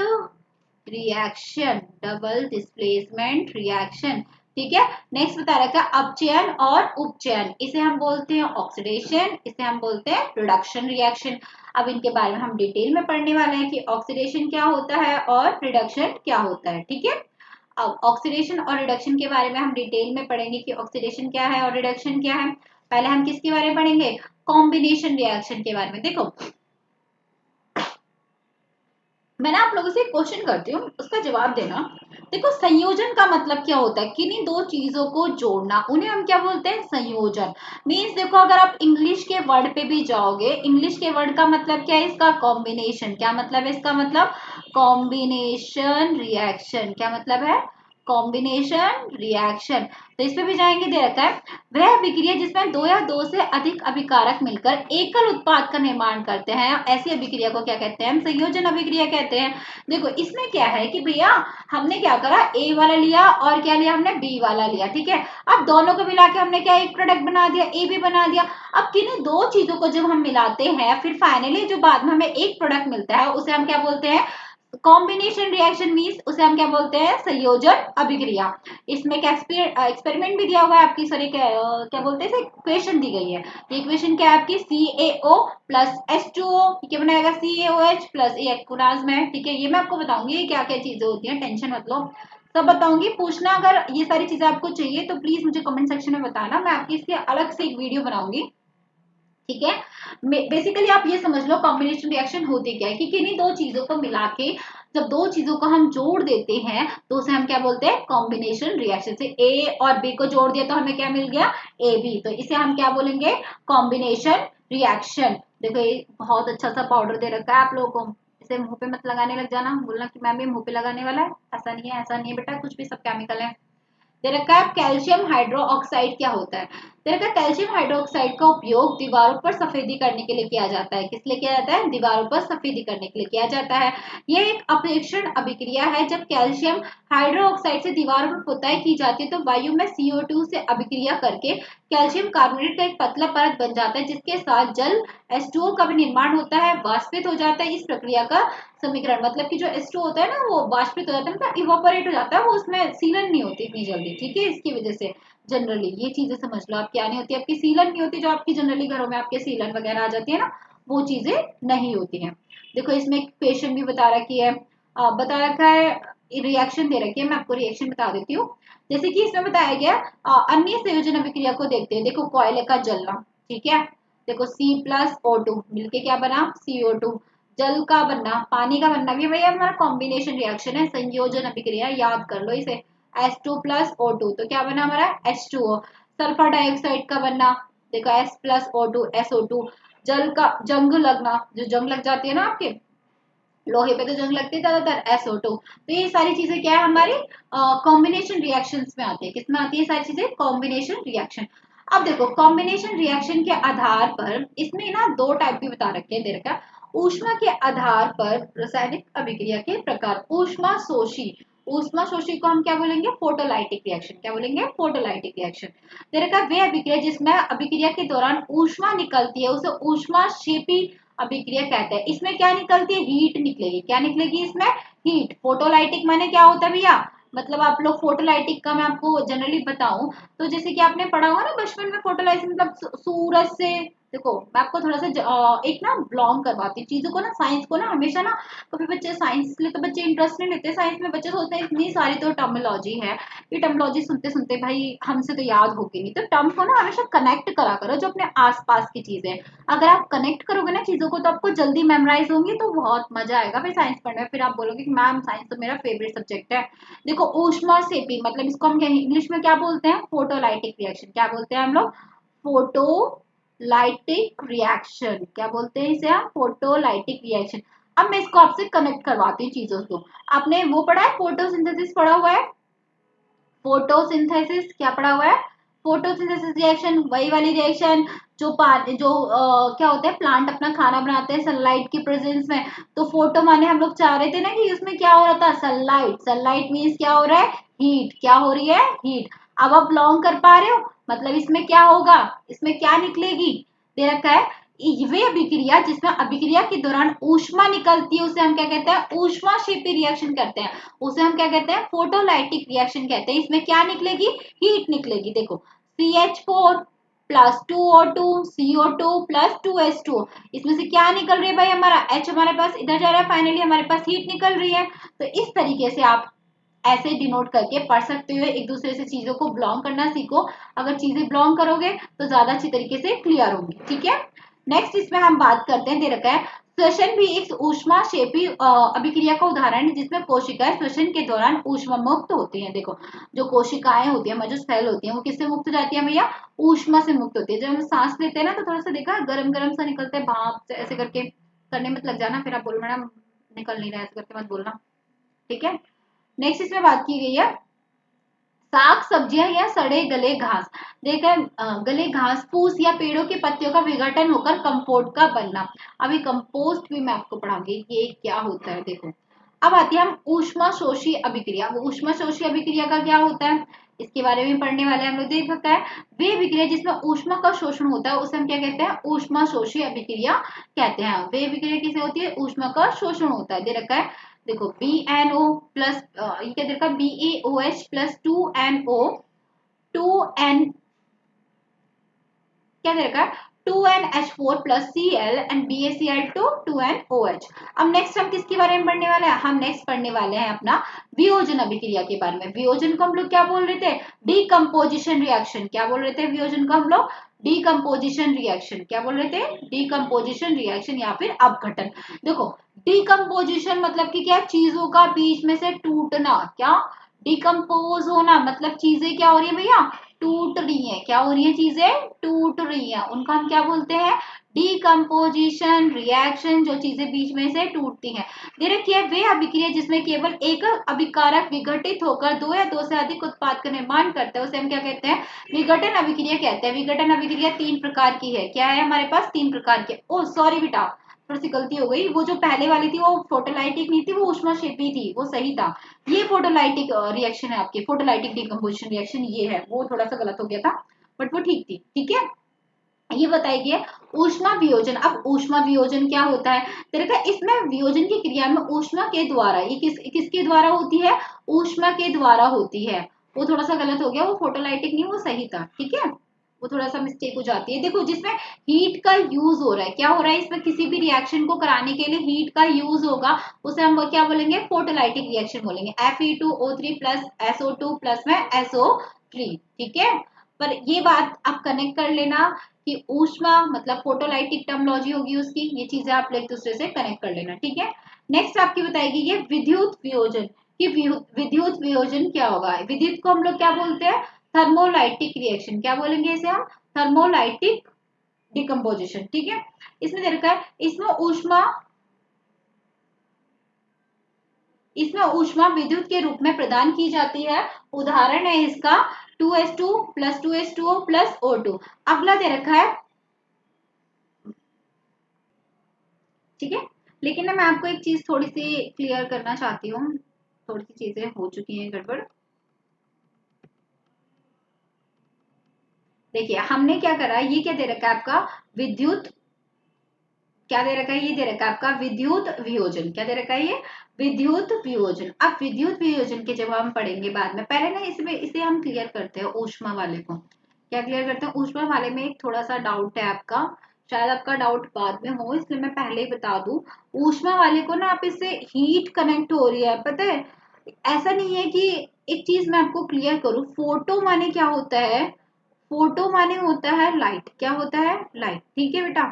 reaction, double displacement reaction. ठीक है, नेक्स्ट बता रखा है अपचयन और उपचयन। इसे हम बोलते हैं ऑक्सीडेशन, इसे हम बोलते हैं रिडक्शन रिएक्शन। अब इनके बारे में हम डिटेल में पढ़ने वाले हैं कि ऑक्सीडेशन क्या होता है और रिडक्शन क्या होता है। ठीक है, अब ऑक्सीडेशन और रिडक्शन के बारे में हम डिटेल में पढ़ेंगे कि ऑक्सीडेशन क्या है और रिडक्शन क्या है। पहले हम किसके बारे में पढ़ेंगे, कॉम्बिनेशन रिएक्शन के बारे में। देखो मैं ना आप लोगों से क्वेश्चन करती हूँ, उसका जवाब देना। देखो संयोजन का मतलब क्या होता है, किन्हीं दो चीजों को जोड़ना, उन्हें हम क्या बोलते हैं, संयोजन। मीन्स देखो अगर आप इंग्लिश के वर्ड पे भी जाओगे, इंग्लिश के वर्ड का मतलब क्या है, इसका कॉम्बिनेशन। क्या मतलब है इसका, मतलब कॉम्बिनेशन रिएक्शन। क्या मतलब है, कॉम्बिनेशन रिएक्शन। तो इस पे भी जाएंगे, दे रखा है वह अभिक्रिया जिसमें दो या दो से अधिक अभिकारक मिलकर एकल उत्पाद का निर्माण करते हैं, ऐसी अभिक्रिया को क्या कहते हैं, हम संयोजन अभिक्रिया कहते हैं। देखो इसमें क्या है कि भैया हमने क्या करा, ए वाला लिया और क्या लिया हमने, बी वाला लिया, ठीक है। अब दोनों को मिला के हमने क्या एक प्रोडक्ट बना दिया, ए बी बना दिया। अब किन्हीं दो चीजों को जब हम मिलाते हैं फिर फाइनली जो बाद में हमें एक प्रोडक्ट मिलता है उसे हम क्या बोलते हैं, कॉम्बिनेशन रिएक्शन। मीन्स उसे हम क्या बोलते हैं, संयोजन अभिक्रिया। इसमें क्या एक्सपेरिमेंट भी दिया हुआ है आपकी, सॉरी क्या बोलते हैं, इक्वेशन दी गई है। ये इक्वेशन क्या है आपकी, CaO प्लस H2O, क्या बनाएगा, CaOH प्लस ए एक्वनाज में, ठीक है। ये मैं आपको बताऊंगी क्या क्या चीजें होती हैं, टेंशन मत लो, सब बताऊंगी। पूछना अगर ये सारी चीजें आपको चाहिए तो प्लीज मुझे कमेंट सेक्शन में बताना, मैं आपकी इसके अलग से एक वीडियो बनाऊंगी, ठीक है। बेसिकली आप ये समझ लो कॉम्बिनेशन रिएक्शन होती क्या है कि किन्हीं दो चीजों को मिला के जब दो चीजों को हम जोड़ देते हैं तो उसे हम क्या बोलते हैं, कॉम्बिनेशन रिएक्शन। से ए और बी को जोड़ दिया तो हमें क्या मिल गया, ए बी, तो इसे हम क्या बोलेंगे, कॉम्बिनेशन रिएक्शन। देखो ये बहुत अच्छा सा पाउडर दे रखा है आप लोगों को, इसे मुंह पे मत लगाने लग जाना, बोलना कि मैम ये मुंह पे लगाने वाला है, ऐसा नहीं है, ऐसा नहीं है बेटा, कुछ भी सब केमिकल है। दे रखा है कैल्शियम हाइड्रोक्साइड क्या होता है, दे रखा है कैल्शियम हाइड्रोक्साइड का उपयोग दीवारों पर सफेदी करने के लिए किया जाता है। किस लिए किया जाता है, दीवारों पर सफेदी करने के लिए किया जाता है। यह एक अपेक्षण अभिक्रिया है, जब कैल्शियम हाइड्रोक्साइड से दीवारों पर पुताई की जाती है तो वायु में CO2 से अभिक्रिया करके कैल्शियम कार्बोनेट का एक पतला परत बन जाता है, जिसके साथ जल H2O का भी निर्माण होता है, वाष्पित हो जाता है। इस प्रक्रिया का समीकरण मतलब कि जो H2 होता है ना वो वाष्पित हो जाता है, मतलब इवापोरेट हो जाता है, वो उसमें सीलन नहीं होती इतनी जल्दी, ठीक है। इसकी वजह से जनरली ये चीजें समझ लो आप, क्या नहीं होती आपकी, सीलन नहीं होती, जो आपकी जनरली घरों में आपके सीलन वगैरह आ जाती है ना, वो चीजें नहीं होती हैं। देखो इसमें क्वेश्चन भी बता रखी है, बता रखा है, रिएक्शन दे रखी है, मैं आपको रिएक्शन बता देती हूँ। जैसे कि इसमें बताया गया अन्य संयोजन अभिक्रिया को देखते हैं। देखो कोयले का जलना, ठीक है, देखो C+O2 मिलके क्या बना, CO2। जल का बनना, पानी का बनना भी भैया हमारा कॉम्बिनेशन रिएक्शन है, संयोजन अभिक्रिया, याद कर लो इसे। H2+O2 तो क्या बना हमारा H2O। सल्फर डाइऑक्साइड का बनना, देखो S+O2 SO2। जल का जंग लगना, जो जंग लग जाती है ना आपके लोहे पे तो जंग लगती है ज्यादातर, SO2। तो ये सारी चीजें क्या है हमारी कॉम्बिनेशन रिएक्शंस में आती है, किसमें आती है सारी चीजें, कॉम्बिनेशन रिएक्शन। अब देखो कॉम्बिनेशन रिएक्शन के आधार पर इसमें ना दो टाइप भी बता रखे हैं, देखा ऊष्मा के आधार पर रासायनिक अभिक्रिया के प्रकार। ऊष्मा शोषी, ऊष्मा शोषी को हम क्या बोलेंगे, फोटोलाइटिक रिएक्शन। क्या बोलेंगे, फोटोलाइटिक रिएक्शन। देखा वे अभिक्रिया जिसमें अभिक्रिया के दौरान ऊष्मा निकलती है उसे ऊष्मा शेपी अभिक्रिया कहते हैं। इसमें क्या निकलती है, हीट निकलेगी। क्या निकलेगी इसमें, हीट। फोटोलाइटिक माने क्या होता है भैया, मतलब आप लोग फोटोलाइटिक का मैं आपको जनरली बताऊं तो जैसे कि आपने पढ़ा होगा ना बचपन में, फोटोलाइटिक मतलब सूरज से, देखो मैं आपको थोड़ा सा एक ना बिलोंग करवाती हूँ चीजों को ना, साइंस को ना हमेशा ना, कभी बच्चे साइंस ले तो बच्चे इंटरेस्ट नहीं लेते साइंस में, बच्चे सोचते हैं इतनी सारी तो टर्मिनोलॉजी है, ये टर्मिनोलॉजी सुनते सुनते भाई हमसे तो याद होगी नहीं। तो टर्म को ना हमेशा कनेक्ट करा करो, जो अपने आसपास की चीजें, अगर आप कनेक्ट करोगे ना चीजों को तो आपको जल्दी मेमोराइज होंगी, तो बहुत मजा आएगा फिर साइंस पढ़ने में, फिर आप बोलोगे कि मैम साइंस तो मेरा फेवरेट सब्जेक्ट है। देखो ऊष्मा सेपी मतलब इसको हम इंग्लिश में क्या बोलते हैं, फोटोलाइटिक रिएक्शन। क्या बोलते हैं हम लोग, फोटोलाइटिक रिएक्शन। क्या बोलते हैं इसे हम, फोटोलाइटिक रिएक्शन। अब मैं इसको आपसे कनेक्ट करवाती हूँ चीजों को। आपने वो पढ़ा है, फोटोसिंथेसिस पढ़ा हुआ है, फोटोसिंथेसिस क्या पढ़ा हुआ है, फोटोसिंथेसिस रिएक्शन, वही वाली रिएक्शन जो क्या होता है, प्लांट अपना खाना बनाते हैं सनलाइट की प्रेजेंस में। तो फोटो माने हम लोग चाह रहे थे ना कि उसमें क्या हो रहा था, सनलाइट। सनलाइट मीन्स क्या हो रहा है, हीट। क्या हो रही है, हीट। अब आप लॉन्ग कर पा रहे हो, मतलब इसमें क्या होगा, इसमें क्या निकलेगी, दे रखा है वे अभिक्रिया जिसमें अभिक्रिया के दौरान ऊष्मा निकलती है उसे हम क्या कहते हैं, ऊष्मा शेपी रिएक्शन करते हैं, उसे हम क्या कहते हैं, फोटोलाइटिक रिएक्शन कहते हैं। इसमें क्या निकलेगी, हीट निकलेगी। देखो CH4 plus 2O2 CO2 plus 2H2, इसमें से क्या निकल रही है भाई, हमारा H हमारे पास इधर जा रहा है, फाइनली हमारे पास हीट निकल रही है। तो इस तरीके से आप ऐसे डिनोट करके पढ़ सकते हो, एक दूसरे से चीजों को बिलोंग करना सीखो। अगर चीजें बिलोंग करोगे तो ज्यादा अच्छी तरीके से क्लियर होंगी, ठीक है। नेक्स्ट इसमें हम बात करते हैं, दे रखा है श्वसन भी एक ऊष्माक्षेपी अभिक्रिया का उदाहरण है जिसमें कोशिकाएं श्वसन के दौरान ऊष्मा मुक्त होती हैं। देखो जो कोशिकाएं होती है, जो सेल होती है, वो किससे मुक्त हो जाती है भैया? ऊष्मा से मुक्त होती है। जब हम सांस लेते हैं ना तो थोड़ा सा देखा गरम गरम सा निकलते हैं, भाप से ऐसे करके करने मत लग जाना, फिर आप बोलो मैडम निकल नहीं रहा है, ऐसे करके मत बोलना, ठीक है। नेक्स्ट इसमें बात की गई है साग सब्जियां या सड़े गले घास। देखिए गले घास फूस या पेड़ों के पत्तियों का विघटन होकर कंपोस्ट का बनना। अभी कंपोस्ट भी मैं आपको पढ़ाऊंगी ये क्या होता है। देखो अब आती है हम ऊष्माशोषी अभिक्रिया। ऊष्माशोषी अभिक्रिया का क्या होता है इसके बारे में पढ़ने वाले हम लोग। देख सकते हैं वे अभिक्रिया जिसमें ऊष्मा का शोषण होता है उसे हम क्या कहते हैं? ऊष्माशोषी अभिक्रिया कहते हैं। वे अभिक्रिया किसे होती है? ऊष्मा का शोषण होता है। दे रखा है देखो BNO प्लस ये क्या देखा BeOH प्लस 2NO 2N क्या देखा 2NH4 plus Cl and BaCl2 2NOH। अब नेक्स्ट हम किसके बारे में पढ़ने वाले हैं? हम नेक्स्ट पढ़ने वाले हैं अपना वियोजन अभिक्रिया के बारे में। वियोजन को हम लोग क्या बोल रहे थे? Decomposition reaction. क्या बोल रहे थे वियोजन को हम लोग? Decomposition reaction. क्या बोल रहे थे? डीकम्पोजिशन रिएक्शन या फिर अपघटन। देखो डीकम्पोजिशन मतलब कि क्या? चीजों का बीच में से टूटना। क्या? डिकम्पोज होना मतलब चीजें क्या हो रही है भैया? टूट रही है। क्या हो रही है? चीजें टूट रही है, उनका हम क्या बोलते हैं? Decomposition reaction. जो चीजें बीच में से टूटती हैं। दे रखी है वे अभिक्रिया जिसमें केवल एक अभिकारक विघटित होकर दो या दो से अधिक उत्पाद का निर्माण करते हैं उसे हम क्या कहते हैं? विघटन अभिक्रिया कहते हैं। विघटन अभिक्रिया 3 प्रकार की है। क्या है हमारे पास? 3 प्रकार की। ओ सॉरी बेटा थोड़ी सी गलती हो गई, वो जो पहले वाली थी वो फोटोलाइटिक नहीं थी, वो ऊष्माक्षेपी थी, वो सही था। ये फोटोलाइटिक रिएक्शन है आपकी, फोटोलाइटिक डिकम्पोजिशन रिएक्शन ये है, वो थोड़ा सा गलत हो गया था बट वो ठीक थी, ठीक है। ये बताइए ऊष्मा वियोजन। अब ऊष्मा वियोजन क्या होता है? तेरे का इसमें वियोजन की क्रिया में ऊष्मा के द्वारा, ये किसके द्वारा होती है? ऊष्मा के द्वारा होती है। वो थोड़ा सा गलत हो गया, वो फोटोलाइटिक नहीं वो सही था, ठीक है। वो थोड़ा सा मिस्टेक हो जाती है। देखो जिसमें हीट का यूज हो रहा है, क्या हो रहा है इसमें? किसी भी रिएक्शन को कराने के लिए हीट का यूज होगा, उसे हम क्या बोलेंगे? फोटोलाइटिक रिएक्शन बोलेंगे। Fe2O3 प्लस SO2 प्लस में SO3, ठीक है। पर ये बात आप कनेक्ट कर लेना कि ऊष्मा मतलब फोटोलाइटिक टर्मोलॉजी होगी उसकी, ये चीजें आप एक दूसरे से कनेक्ट कर लेना, ठीक है। नेक्स्ट आपकी बताएगी ये विद्युत वियोजन कि विद्युत वियोजन क्या होगा। विद्युत को हम लोग क्या बोलते हैं? Thermolytic reaction. क्या बोलेंगे इसे हम? थर्मोलाइटिक डिकम्पोजिशन, ठीक है। इसमें दे रखा है इसमें ऊष्मा विद्युत के रूप में प्रदान की जाती है। उदाहरण है इसका 2s2 plus 2h2o plus O2। अगला दे रखा है, ठीक है। लेकिन ना मैं आपको एक चीज थोड़ी सी क्लियर करना चाहती हूँ, थोड़ी सी चीजें हो चुकी हैं गड़बड़। देखिए हमने क्या करा, ये क्या दे रखा है आपका? विद्युत क्या दे रखा है? ये दे रखा है आपका विद्युत वियोजन। क्या दे रखा है? ये विद्युत वियोजन। अब विद्युत वियोजन के जब हम पढ़ेंगे बाद में, पहले ना इसमें इसे हम क्लियर करते हैं ऊष्मा वाले को। क्या क्लियर करते हैं? ऊष्मा वाले में एक थोड़ा सा डाउट है आपका, शायद आपका डाउट बाद में हो, इसलिए मैं पहले ही बता दूं। ऊष्मा वाले को ना आप इससे हीट कनेक्ट हो रही है, पता है। ऐसा नहीं है कि एक चीज मैं आपको क्लियर करूं, फोटो माने क्या होता है? फोटो माने होता है लाइट। क्या होता है? लाइट, ठीक है बेटा।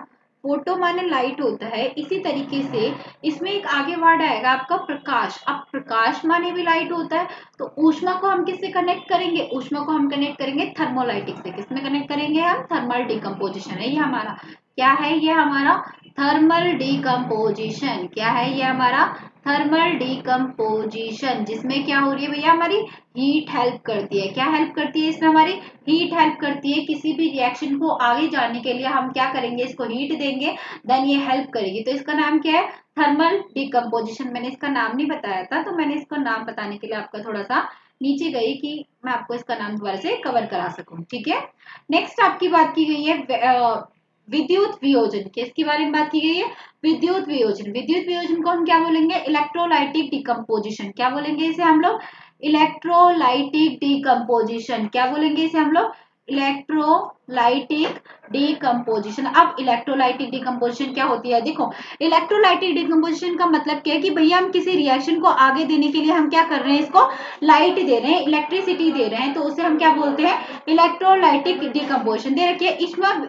फोटो माने लाइट होता है। इसी तरीके से इसमें एक आगे वर्ड आएगा आपका प्रकाश। अब प्रकाश माने भी लाइट होता है। तो ऊष्मा को हम किससे कनेक्ट करेंगे? ऊष्मा को हम कनेक्ट करेंगे थर्मोलाइटिक से। किसमें कनेक्ट करेंगे हम? थर्मल डिकम्पोजिशन है ये हमारा। क्या है ये हमारा? Thermal decomposition. क्या है ये हमारा? थर्मल डिकम्पोजिशन, जिसमें क्या हो रही है भैया? हमारी हीट हेल्प करती है। क्या हेल्प करती है इसमें? हमारी हीट हेल्प करती है। किसी भी रिएक्शन को आगे जाने के लिए हम क्या करेंगे? इसको हीट देंगे, देन ये हेल्प करेगी। तो इसका नाम क्या है? Thermal decomposition. मैंने इसका नाम नहीं बताया था, तो मैंने इसको नाम बताने के लिए आपका थोड़ा सा नीचे गई कि मैं आपको इसका नाम दोबारा से कवर करा सकूं, ठीक है। नेक्स्ट आपकी बात की गई है विद्युत वियोजन। किसके बारे में बात की गई है? विद्युत वियोजन। विद्युत वियोजन को हम क्या बोलेंगे? Electrolytic decomposition. क्या बोलेंगे इसे हम लोग? Electrolytic decomposition. क्या बोलेंगे इसे हम लोग? Electro electrolytic decomposition. अब इलेक्ट्रोलाइटिक डिकम्पोजिशन क्या होती है, देखो इलेक्ट्रोलाइटिक डिकम्पोजिशन का मतलब क्या है कि भैया हम किसी रिएक्शन को आगे देने के लिए हम क्या कर रहे हैं, इसको लाइट दे रहे हैं, इलेक्ट्रिसिटी दे रहे हैं, तो उसे हम क्या बोलते हैं, इलेक्ट्रोलाइटिक डिकम्पोजिशन। दे रखिए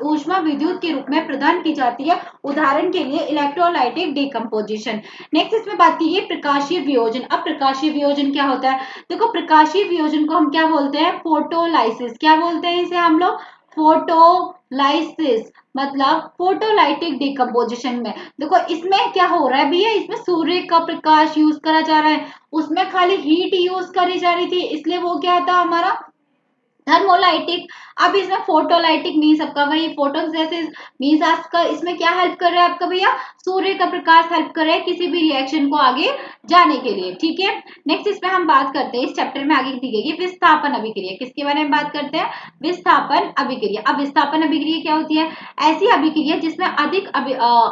ऊष्मा विद्युत के रूप में प्रदान की जाती है, उदाहरण के लिए इलेक्ट्रोलाइटिक डिकम्पोजिशन। नेक्स्ट इसमें बात कीजिए प्रकाशीय वियोजन। अब प्रकाशीय वियोजन क्या होता है, देखो प्रकाशीय वियोजन को हम क्या बोलते हैं, फोटोलाइसिस। क्या बोलते हैं इसे हम लोग, फोटोलाइसिस, मतलब फोटोलाइटिक डिकम्पोजिशन में देखो इसमें क्या हो रहा है भैया, इसमें सूर्य का प्रकाश यूज करा जा रहा है, उसमें खाली हीट यूज करी जा रही थी, इसलिए वो क्या था हमारा थर्मोलाइटिक। अब इसमें फोटोलाइटिक मीन्स आपका वही फोटोसिंथेसिस मीन्स आपका इसमें क्या हेल्प कर रहा है आपका भैया, सूर्य का प्रकाश हेल्प कर रहा है किसी भी रिएक्शन को आगे जाने के लिए, ठीक है। नेक्स्ट इसमें हम बात करते हैं, इस चैप्टर में आगे दी गई है विस्थापन अभिक्रिया। किसके बारे में बात करते हैं, विस्थापन अभिक्रिया। अब विस्थापन अभिक्रिया क्या होती है, ऐसी अभिक्रिया जिसमें अधिक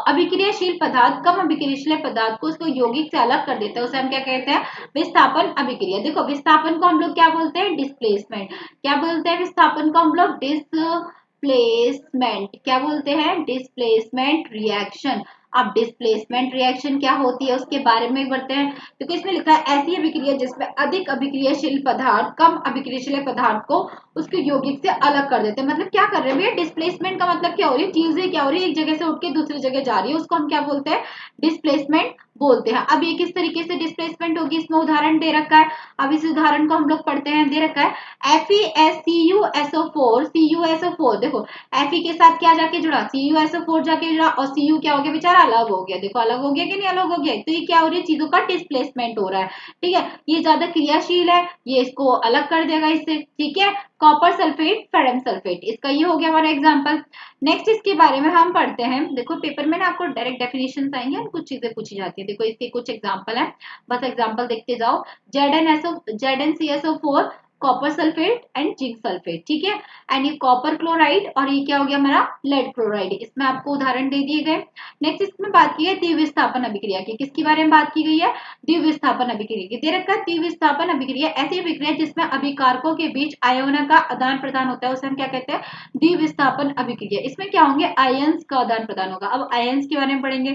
अभिक्रियाशील पदार्थ कम अभिक्रियाशील पदार्थ को उसको यौगिक से अलग कर देता है, उसे हम क्या कहते हैं, विस्थापन अभिक्रिया। देखो विस्थापन को हम लोग क्या बोलते हैं, डिस्प्लेसमेंट। क्या बोलते हैं विस्थापन को हम लोग, डिस्प्लेसमेंट। क्या बोलते हैं, डिस्प्लेसमेंट रिएक्शन। अब डिस्प्लेसमेंट रिएक्शन क्या होती है उसके बारे में बढ़ते हैं। क्योंकि इसमें लिखा है ऐसी अभिक्रिया जिसमें अधिक अभिक्रियाशील पदार्थ कम अभिक्रियाशील पदार्थ को उसके यौगिक से अलग कर देते हैं। मतलब क्या कर रहे हैं भैया, डिस्प्लेसमेंट का मतलब क्या हो रही है, चीजें क्या हो रही है, एक जगह से उठ के दूसरी जगह जा रही है, उसको हम क्या बोलते हैं, डिस्प्लेसमेंट बोलते हैं। अब ये किस तरीके से डिस्प्लेसमेंट होगी, इसमें उदाहरण दे रखा है। अब इस उदाहरण को हम लोग पढ़ते हैं, दे रखा है FeSCuSO4, CuSO4। देखो Fe के साथ क्या जाके जुड़ा, CuSO4 जाके जुड़ा, और Cu क्या हो गया बेचारा, अलग हो गया। देखो अलग हो गया कि नहीं अलग हो गया, तो ये क्या हो रही है, चीजों का डिस्प्लेसमेंट हो रहा है, ठीक है। ये ज्यादा क्रियाशील है, ये इसको अलग कर देगा इससे, ठीक है। कॉपर सल्फेट, फेरम सल्फेट, इसका ये हो गया हमारा एग्जाम्पल। नेक्स्ट इसके बारे में हम पढ़ते हैं। देखो पेपर में ना आपको डायरेक्ट डेफिनेशन आएंगे और कुछ चीजें पूछी जाती है। देखो इसके कुछ एग्जाम्पल है, बस एग्जाम्पल देखते जाओ। ZnCSO4, copper sulphate and zinc sulphate, ठीक है। एंड ये कॉपर क्लोराइड, और ये क्या हो गया हमारा, लेड क्लोराइड। इसमें आपको उदाहरण दे दिए गए। नेक्स्ट इसमें बात की है द्विविस्थापन अभिक्रिया की। किसके बारे में बात की गई है, द्विविस्थापन अभिक्रिया की। दे रखा है द्विविस्थापन अभिक्रिया ऐसी अभिक्रिया जिसमें अभिकारकों के बीच आयोनों का आदान प्रदान होता है, उसे हम क्या कहते हैं, द्विविस्थापन अभिक्रिया। इसमें क्या होंगे, आयंस का आदान प्रदान होगा। अब आयंस के बारे में पढ़ेंगे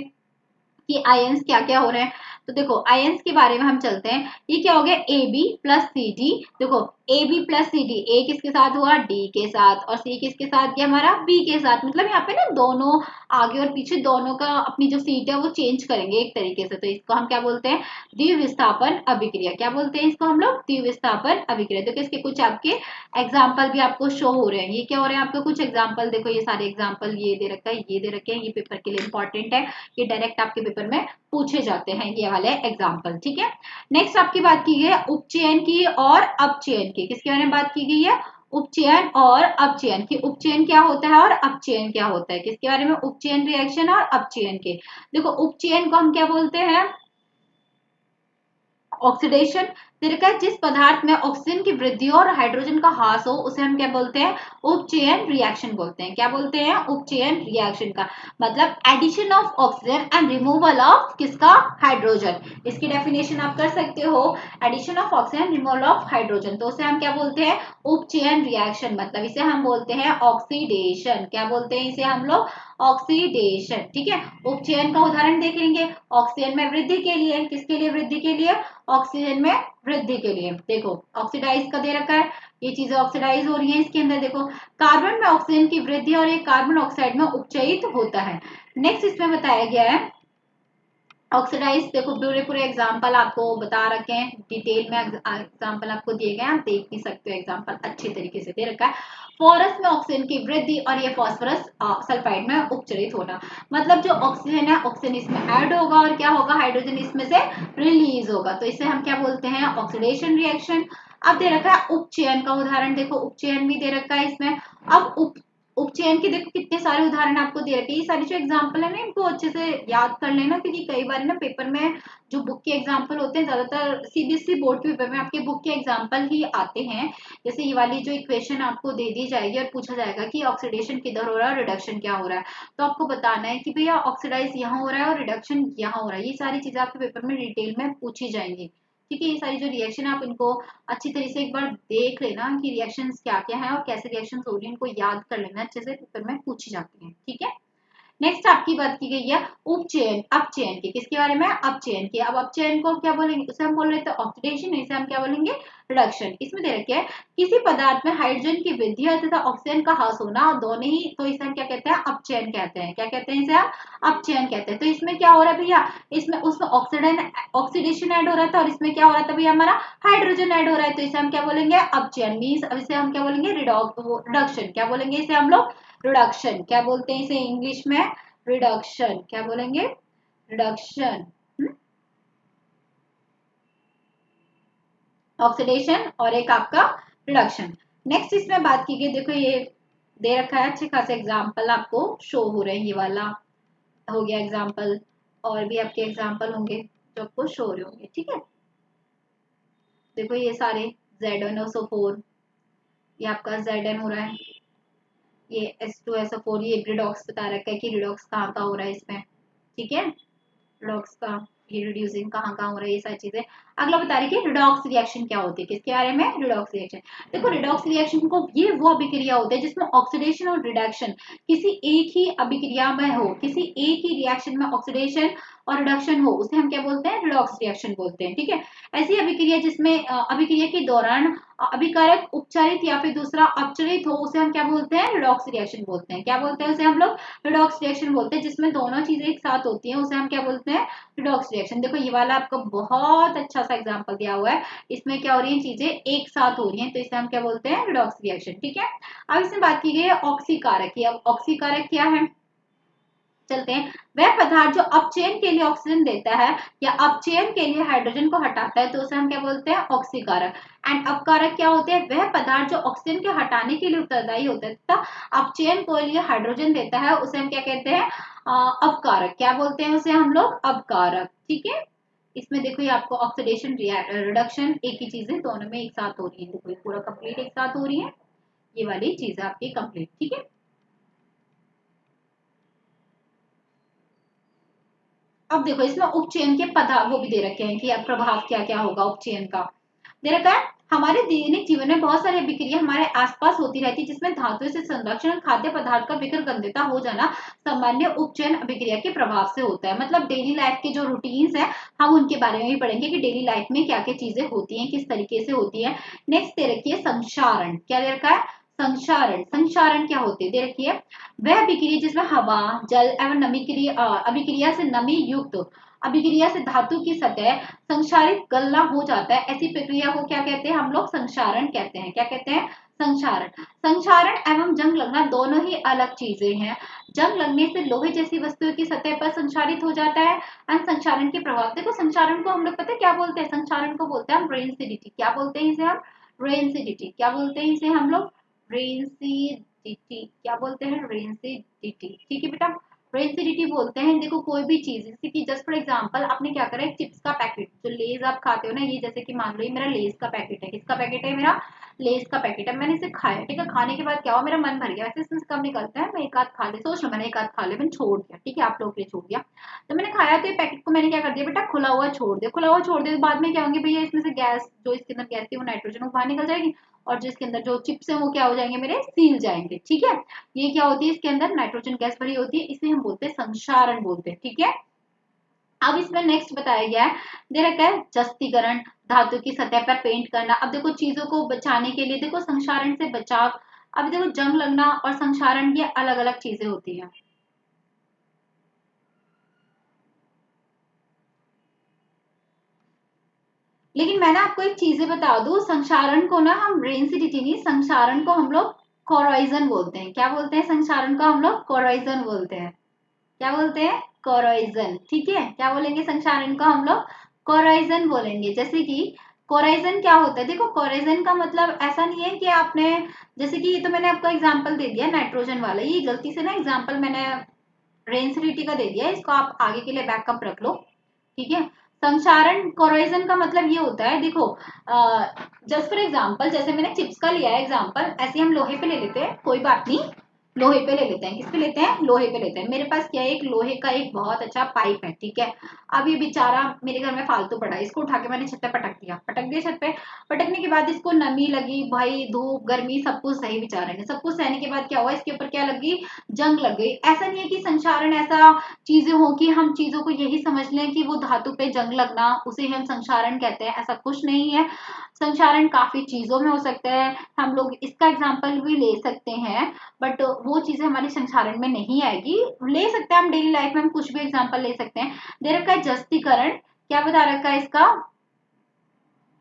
कि आयंस क्या क्या हो रहे हैं। तो देखो आयंस के बारे में हम चलते हैं। ये क्या हो गया, AB प्लस CD। देखो AB प्लस CD, A किसके साथ हुआ, D के साथ, और C किसके साथ गया हमारा, B के साथ। मतलब यहाँ पे ना दोनों आगे और पीछे दोनों का अपनी जो सीट है वो चेंज करेंगे एक तरीके से, तो इसको हम क्या बोलते हैं, द्विविस्थापन अभिक्रिया। क्या बोलते हैं इसको हम लोग, द्विविस्थापन अभिक्रिया। देखो इसके कुछ आपके एग्जाम्पल भी आपको शो हो रहे हैं। ये क्या हो रहे हैं आपके कुछ एग्जाम्पल, देखो ये सारे एग्जाम्पल ये दे रखा है, ये दे रखे हैं, ये पेपर के लिए इंपॉर्टेंट है, ये डायरेक्ट आपके पेपर में पूछे जाते हैं ये वाले एग्जाम्पल, ठीक है। नेक्स्ट आपकी बात की गई है उपचयन की और अपचयन की। किसके बारे में बात की गई है, उपचयन और अपचयन की। उपचयन क्या होता है और अपचयन क्या होता है, किसके बारे में, उपचयन रिएक्शन और अपचयन के। देखो उपचयन को हम क्या बोलते हैं, ऑक्सीडेशन। सिलिका जिस पदार्थ में ऑक्सीजन की वृद्धि और हाइड्रोजन का ह्रास हो उसे हम क्या बोलते हैं, उपचयन रिएक्शन बोलते हैं। क्या बोलते हैं, उपचयन रिएक्शन का मतलब addition of oxygen and removal of किसका, हाइड्रोजन। इसकी डेफिनेशन आप कर सकते हो, addition of oxygen removal of hydrogen, तो उसे हम क्या बोलते हैं, उपचयन रिएक्शन। मतलब इसे हम बोलते हैं ऑक्सीडेशन। क्या बोलते हैं इसे हम लोग, ऑक्सीडेशन, ठीक है। उपचयन का उदाहरण देख लेंगे, ऑक्सीजन में वृद्धि के लिए, किसके लिए वृद्धि के लिए, ऑक्सीजन में वृद्धि के लिए। देखो ऑक्सीडाइज का दे रखा है, ये चीजें ऑक्सीडाइज हो रही हैं इसके अंदर। देखो कार्बन में ऑक्सीजन की वृद्धि और ये कार्बन ऑक्साइड में उपचयित होता है। नेक्स्ट इसमें बताया गया है ऑक्सीडाइज। देखो पूरे पूरे एग्जाम्पल आपको बता रखे हैं, डिटेल में एग्जाम्पल आपको दिए गए हैं, आप देख भी सकते हो एग्जाम्पल अच्छे तरीके से दे रखा है। फॉस्फोरस में ऑक्सीजन की वृद्धि और ये फॉस्फोरस सल्फाइड में उपचरित होना। मतलब जो ऑक्सीजन है ऑक्सीजन इसमें ऐड होगा और क्या होगा, हाइड्रोजन इसमें से रिलीज होगा, तो इसे हम क्या बोलते हैं, ऑक्सीडेशन रिएक्शन। अब दे रखा है उपचयन का उदाहरण। देखो उपचयन भी दे रखा है इसमें। अब उपचयन के देखो कितने सारे उदाहरण आपको दे रखे हैं। ये सारी जो एग्जांपल है ना इनको अच्छे से याद कर लेना, क्योंकि कई बार ना पेपर में जो बुक के एग्जांपल होते हैं ज्यादातर सीबीएसई बोर्ड के पेपर में आपके बुक के एग्जांपल ही आते हैं। जैसे ये वाली जो इक्वेशन आपको दे दी जाएगी और पूछा जाएगा कि ऑक्सीडेशन किधर हो रहा है और रिडक्शन क्या हो रहा है, तो आपको बताना है कि भैया ऑक्सीडाइज यहाँ हो रहा है और रिडक्शन यहाँ हो रहा है। ये सारी चीजें आपके पेपर में डिटेल में पूछी जाएंगी, ठीक है। ये सारी जो रिएक्शन आप इनको अच्छी तरह से एक बार देख लेना कि रिएक्शंस क्या क्या है और कैसे रिएक्शंस हो रही है, इनको याद कर लेना अच्छे से, पेपर में पूछी जाती है। ठीक है। नेक्स्ट आपकी बात की गई है उपचयन अपचयन की, किसके बारे में? अपचयन की। अब अपचयन को क्या बोलेंगे? उसे हम बोल रहे थे ऑक्सीडेशन, इसे हम क्या बोलेंगे? रिडक्शन। इसमें दे रखे हैं किसी पदार्थ में हाइड्रोजन की वृद्धि तथा ऑक्सीजन का ह्रास होना दोनों ही, तो इसे हम क्या कहते हैं? अपचयन कहते हैं। क्या कहते हैं इसे? आप अपचयन कहते हैं। तो इसमें क्या हो रहा है भैया? इसमें उसमें ऑक्सीडेशन ऐड हो रहा था और इसमें क्या हो रहा था भैया? हमारा हाइड्रोजन ऐड हो रहा है, तो इसे हम क्या बोलेंगे? अपचयन। मीन्स अब इसे हम क्या बोलेंगे? रिडक्शन। क्या बोलेंगे इसे हम लोग? रिडक्शन। क्या बोलते हैं इसे इंग्लिश में? रिडक्शन। क्या बोलेंगे? रिडक्शन। ऑक्सीडेशन और एक आपका रिडक्शन। नेक्स्ट इसमें बात की गई, देखो ये दे रखा है अच्छे खासे एग्जाम्पल आपको शो हो रहे हैं। ये वाला हो गया एग्जाम्पल, और भी आपके एग्जाम्पल होंगे जो आपको शो हो रहे होंगे। ठीक है। देखो ये सारे ZnSO4, ये आपका Zn हो रहा है, ये H2SO4, ये रिडॉक्स बता रखा है कि रिडॉक्स कहाँ का हो रहा है इसमें। ठीक है। रिडॉक्स का ये रिड्यूसिंग कहाँ कहाँ हो रहा है, ये सारी चीजें। अगला बता रही है रिडॉक्स रिएक्शन क्या होती है, किसके बारे में? Redox reaction. देखो रिडॉक्स रिएक्शन को, ये वो अभिक्रिया होती है जिसमें ऑक्सीडेशन और रिडक्शन किसी एक ही अभिक्रिया में हो, किसी एक ही रिएक्शन में ऑक्सीडेशन और रिडक्शन हो, उसे हम क्या बोलते हैं? रिडॉक्स रिएक्शन बोलते हैं। ठीक है। ऐसी अभिक्रिया जिसमें अभिक्रिया के दौरान अभिकारक उपचारित या फिर दूसरा अपचरित हो, उसे हम क्या बोलते हैं? रिडॉक्स रिएक्शन बोलते हैं। क्या बोलते हैं उसे हम लोग? रिडॉक्स रिएक्शन बोलते हैं। जिसमें दोनों चीजें एक साथ होती हैं उसे हम क्या बोलते हैं? Redox reaction. देखो ये वाला आपको बहुत अच्छा सा एग्जांपल दिया हुआ है, इसमें क्या हो रही है? चीजें एक साथ हो रही हैं, तो इसे हम क्या बोलते हैं? Redox reaction. ठीक है। अब इसमें बात की गई है ऑक्सीकारक की। अब ऑक्सीकारक क्या है, चलते हैं। वह पदार्थ जो अपचयन के लिए ऑक्सीजन देता है या अपचयन के लिए हाइड्रोजन को हटाता है, तो उसे हम क्या बोलते हैं? ऑक्सीकारक। एंड अपकारक क्या होते हैं? वह पदार्थ जो ऑक्सीजन के हटाने के लिए उत्तरदायी होता है तथा अपचयन के लिए हाइड्रोजन देता है, उसे हम क्या कहते हैं? अपकारक। क्या बोलते हैं उसे हम लोग? अपकारक। ठीक है। इसमें देखो ये आपको ऑक्सीडेशन रिडक्शन एक ही चीजें दोनों में एक साथ हो रही है। देखो ये पूरा कंप्लीट एक साथ हो रही है, ये वाली चीज आपकी कंप्लीट। ठीक है। अब देखो इसमें उपचयन के पदार्थ वो भी दे रखे हैं कि अब प्रभाव क्या क्या होगा उपचयन का। दे रखा है हमारे दैनिक जीवन में बहुत सारी अभिक्रिया हमारे आसपास होती रहती है जिसमें धातुओं से संरक्षण खाद्य पदार्थ का विकर गंधता हो जाना सामान्य उपचयन अभिक्रिया के प्रभाव से होता है। मतलब डेली लाइफ के जो रूटीन्स है हम उनके बारे में भी पढ़ेंगे कि डेली लाइफ में क्या क्या चीजें होती हैं, किस तरीके से होती है। नेक्स्ट दे रखी है संक्षारण। क्या दे रखा है? संक्षारण। संक्षारण क्या होती है? दे रखी है वह अभिक्रिया जिसमें हवा जल एवं नमी अभिक्रिया से नमी युक्त अभिक्रिया से धातु की सतह संक्षारित गलना हो जाता है, ऐसी प्रक्रिया को क्या कहते हैं? हम लोग संक्षारण कहते हैं। क्या कहते हैं? संक्षारण। संक्षारण एवं जंग लगना दोनों ही अलग चीजें हैं। जंग लगने से लोहे जैसी वस्तुओं की सतह पर संक्षारित हो जाता है। एंड संक्षारण के प्रभाव, देखो संक्षारण को हम लोग पता है क्या बोलते हैं? संक्षारण को बोलते हैं हम रेनसिडिटी। क्या बोलते हैं इसे हम? रेनसिडिटी। क्या बोलते हैं इसे हम लोग? रेनसिडिटी। क्या बोलते हैं? रेनसिडिटी। ठीक है बेटा, रेनसिडिटी बोलते हैं। देखो कोई भी चीज, जैसे कि जस्ट फॉर एग्जांपल आपने क्या करा, एक चिप्स का पैकेट, जो लेज आप खाते हो ना, ये जैसे कि मान लो ये मेरा लेज का पैकेट है। किसका पैकेट है? मेरा लेज का पैकेट है। मैंने इसे खाया, ठीक है। खाने के बाद क्या हुआ? मेरा मन भर गया। वैसे इसमें से कम निकलता है, मैं एक आध खा ले, सोच लो मैंने एक आध खा ले, मैंने छोड़ दिया, ठीक है, आप लोग के लिए छोड़ दिया। तो मैंने खाया तो ये पैकेट को मैंने क्या कर दिया बेटा? खुला हुआ छोड़ दिया। खुला हुआ छोड़ दिया तो बाद में क्या होंगे भैया? इसमें से गैस, जो इसके अंदर गैस थी वो नाइट्रोजन बाहर निकल जाएगी, और जिसके अंदर जो चिप्स है वो क्या हो जाएंगे? मेरे सील जाएंगे। ठीक है। ये क्या होती है? इसके अंदर नाइट्रोजन गैस भरी होती है, इसे हम बोलते हैं संक्षारण बोलते हैं। ठीक है। अब इसमें नेक्स्ट बताया गया है, दे रखा है जस्तीकरण, धातु की सतह पर पेंट करना। अब देखो चीजों को बचाने के लिए, देखो संक्षारण से बचाव, अब देखो जंग लगना और संक्षारण, ये अलग अलग चीजें होती हैं। लेकिन मैं ना आपको एक चीजें बता दूं, संक्षारण को ना हम रेनसिडिटी नहीं, संक्षारण को हम लोग कोरोइजन बोलते हैं। क्या बोलते हैं? संक्षारण को हम लोग कोरोइजन बोलते हैं। क्या बोलते हैं? कोरोइजन। ठीक है। क्या बोलेंगे? संक्षारण को हम लोग कोरोइजन बोलेंगे। जैसे कि कोराइजन क्या होता है? देखो कोराइजन का मतलब ऐसा नहीं है कि आपने, जैसे कि ये तो मैंने आपको एग्जांपल दे दिया नाइट्रोजन वाला, ये गलती से ना एग्जांपल मैंने रेनसिडिटी का दे दिया, इसको आप आगे के लिए बैकअप रख लो। ठीक है। संक्षारण कोरोजन का मतलब ये होता है, देखो जस्ट फॉर एग्जांपल, जैसे मैंने चिप्स का लिया है एग्जांपल, ऐसे हम लोहे पे ले लेते हैं, कोई बात नहीं। लोहे पे ले लेते हैं, किस पे लेते हैं, लोहे पे लेते हैं। मेरे पास क्या है, एक लोहे का एक बहुत अच्छा पाइप है, ठीक है। अब ये बेचारा मेरे घर में फालतू पड़ा है, इसको उठा के मैंने छत पे पटक दिया छत पे। पटकने के बाद इसको नमी लगी भाई, धूप गर्मी सब कुछ सही बेचारे ने, सब कुछ सहने के बाद क्या हुआ, इसके ऊपर क्या लगी, जंग लग गई। ऐसा नहीं है कि संक्षारण ऐसा चीजें हो कि हम चीजों को यही समझ लें कि वो धातु पे जंग लगना उसे हम संक्षारण कहते हैं, ऐसा कुछ नहीं है। संक्षारण काफी चीजों में हो सकता है, हम लोग इसका एग्जाम्पल भी ले सकते हैं, बट वो चीजें हमारे संक्षारण में नहीं आएगी। ले सकते हैं हम डेली लाइफ में, हम कुछ भी एग्जाम्पल ले सकते हैं। दे रखा है जस्तीकरण, क्या बता रखा है इसका,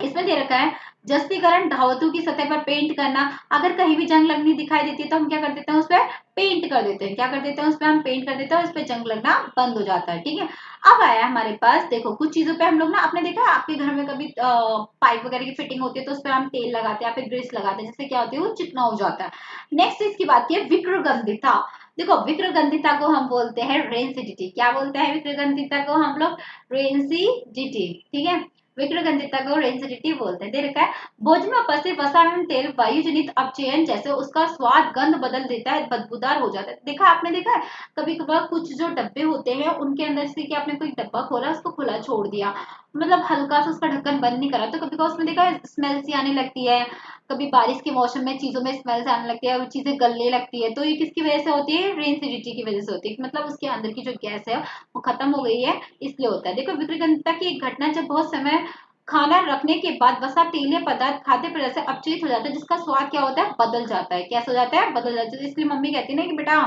इसमें दे रखा है जस्तीकरण, धातु की सतह पर पेंट करना। अगर कहीं भी जंग लगनी दिखाई देती है तो हम क्या कर देते हैं, उस पर पेंट कर देते हैं, क्या कर देते हैं, उस पर हम पेंट कर देते हैं, उस पर जंग लगना बंद हो जाता है, ठीक है। अब आया हमारे पास, देखो कुछ चीजों पे हम लोग ना, आपने देखा है आपके घर में कभी पाइप वगैरह की फिटिंग होती है तो उस पर हम तेल लगाते हैं या फिर ग्रीस लगाते हैं, जिससे क्या होती है, वो चिकना हो जाता है। नेक्स्ट इसकी बात की विक्रगंधिता। देखो विक्रगंधिता को हम बोलते हैं रेंसिडिटी, क्या बोलते हैं विक्रगंधिता को हम लोग, रेंसिडिटी, ठीक है। विक्रगंधिता को रेंसिडिटी बोलते हैं। दे रखा है भोजन में उपस्थित वसा एवं तेल वायु जनित अपचयन जैसे उसका स्वाद गंध बदल देता है, बदबूदार हो जाता है। देखा आपने, देखा है कभी कभार कुछ जो डब्बे होते हैं उनके अंदर से कि आपने कोई डब्बा खोला उसको खुला छोड़ दिया, मतलब हल्का सा उसका ढक्कन बंद नहीं करा, तो कभी कभार उसमें देखा है स्मेल सी आने लगती है। कभी बारिश के मौसम में चीजों में स्मेल आने लगती है, वो चीजें गलने लगती है, तो ये किसकी वजह से होती है, रेंसिडिटी की वजह से होती है, मतलब उसके अंदर की जो गैस है वो खत्म हो गई है, इसलिए होता है। देखो विक्रगंधिता की एक घटना, जब बहुत समय खाना रखने के बाद वसा तेलीय पदार्थ खाद्य पदार्थ से अपचित हो जाता है, जिसका स्वाद क्या होता है, बदल जाता है, कैसे हो जाता है, बदल जाता है। इसलिए मम्मी कहती है ना कि बेटा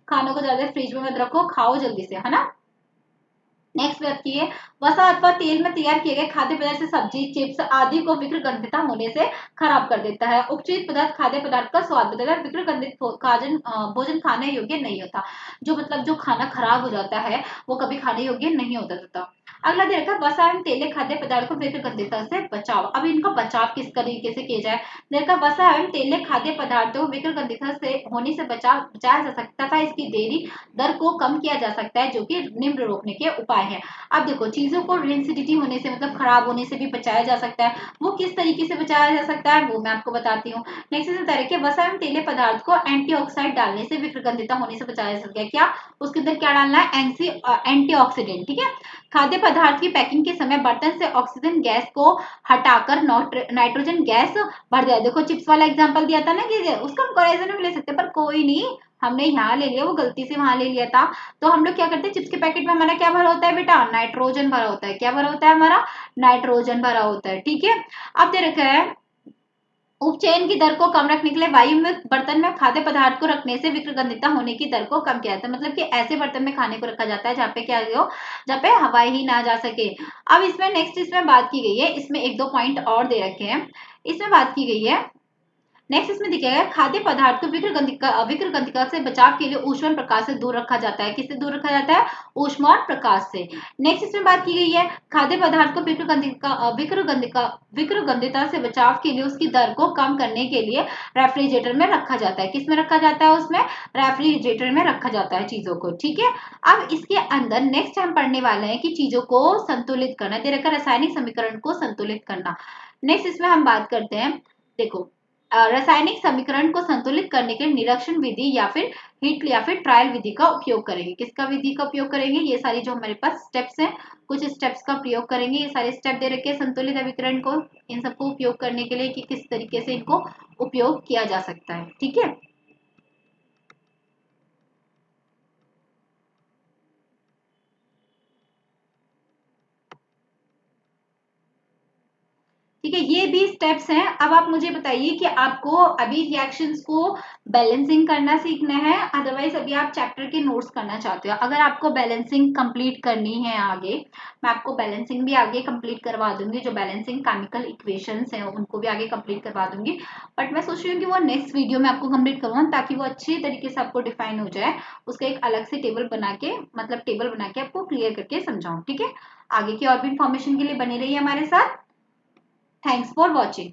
खानों को ज्यादा फ्रिज में मत रखो, खाओ जल्दी से, है ना। नेक्स्ट बात की है वसा अथवा तेल में तैयार किए गए खाद्य पदार्थ से सब्जी चिप्स आदि को विक्रगंधिता होने से खराब कर देता है। उपचित पदार्थ खाद्य पदार्थ का स्वाद बदलता है, विक्रगंधित भोजन खाने योग्य नहीं होता। जो मतलब जो खाना खराब हो जाता है वो कभी खाने योग्य नहीं होता। अगला दे रखा है वसा एवं तेले खाद्य पदार्थ को विक्रगंधिता से बचाव। अब इनका बचाव किस तरीके से किया जाए, देखा वसा एवं तेले खाद्य पदार्थों विक्रगंधिता से होने से बचाया जा सकता था, इसकी देरी दर को कम किया जा सकता है, जो कि निम्न रोकने के उपाय है। अब देखो चीजों को रेंसिडिटी होने से मतलब खराब होने से भी बचाया जा सकता है, वो किस तरीके से बचाया जा सकता है वो मैं आपको बताती हूँ। नेक्स्ट इस तरीके वसा एवं तेले पदार्थ को एंटीऑक्साइड डालने से विक्रगंधिता होने से बचाया जा सकता है। क्या उसके अंदर क्या डालना है, एंटीऑक्सीडेंट, ठीक है। खाद्य पदार्थ की पैकिंग के समय बर्तन से ऑक्सीजन गैस को हटाकर नाइट्रोजन गैस भर दिया। देखो चिप्स वाला एग्जांपल दिया था ना कि उसका कंपैरिजन भी ले सकते हैं, पर कोई नहीं, हमने यहाँ ले लिया, वो गलती से वहां ले लिया था। तो हम लोग क्या करते हैं, चिप्स के पैकेट में हमारा क्या भरा होता है बेटा, नाइट्रोजन भरा होता है, क्या भरा होता है हमारा, नाइट्रोजन भरा होता है, ठीक है। अब दे रखा है उपचयन की दर को कम रखने के लिए वायु में बर्तन में खाद्य पदार्थ को रखने से विक्रगंधिता होने की दर को कम किया जाता है, मतलब कि ऐसे बर्तन में खाने को रखा जाता है जहाँ पे क्या हो, जहाँ पे हवा ही ना जा सके। अब इसमें नेक्स्ट इसमें बात की गई है, इसमें एक दो पॉइंट और दे रखे हैं, इसमें बात की गई है। नेक्स्ट इसमें दिखेगा खाद्य पदार्थ को विक्रगंधिका से बचाव के लिए ऊष्मा प्रकाश से दूर रखा जाता है, किससे दूर रखा जाता है, ऊष्मा और प्रकाश से। नेक्स्ट इसमें बात की गई है खाद्य पदार्थ को विक्रगंधिता से बचाव के लिए उसकी दर को कम करने के लिए रेफ्रिजरेटर में रखा जाता है, किसमें रखा जाता है, उसमें रेफ्रिजरेटर में रखा जाता है चीजों को, ठीक है। अब इसके अंदर नेक्स्ट हम पढ़ने वाले हैं कि चीजों को संतुलित करना, दे रखा रासायनिक समीकरण को संतुलित करना। नेक्स्ट इसमें हम बात करते हैं, देखो रासायनिक समीकरण को संतुलित करने के लिए निरीक्षण विधि या फिर हीट या फिर ट्रायल विधि का उपयोग करेंगे, किसका विधि का उपयोग करेंगे, ये सारी जो हमारे पास स्टेप्स हैं कुछ स्टेप्स का प्रयोग करेंगे। ये सारे स्टेप दे रखे हैं संतुलित अभिकरण को, इन सबको उपयोग करने के लिए कि किस तरीके से इनको उपयोग किया जा सकता है, ठीक है। ठीक है, ये भी स्टेप्स हैं। अब आप मुझे बताइए कि आपको अभी रिएक्शंस को बैलेंसिंग करना सीखना है, अदरवाइज अभी आप चैप्टर के नोट्स करना चाहते हो। अगर आपको बैलेंसिंग कंप्लीट करनी है आगे, मैं आपको बैलेंसिंग भी आगे कंप्लीट करवा दूंगी, जो बैलेंसिंग केमिकल इक्वेशंस हैं उनको भी आगे कंप्लीट करवा दूंगी, बट मैं सोच रही हूँ कि वो नेक्स्ट वीडियो में आपको कंप्लीट करवाऊँ ताकि वो अच्छी तरीके से आपको डिफाइन हो जाए, उसका एक अलग से टेबल बना के, मतलब टेबल बना के आपको क्लियर करके समझाऊँ, ठीक है। आगे की और भी इंफॉर्मेशन के लिए बने रहिए हमारे साथ। Thanks for watching.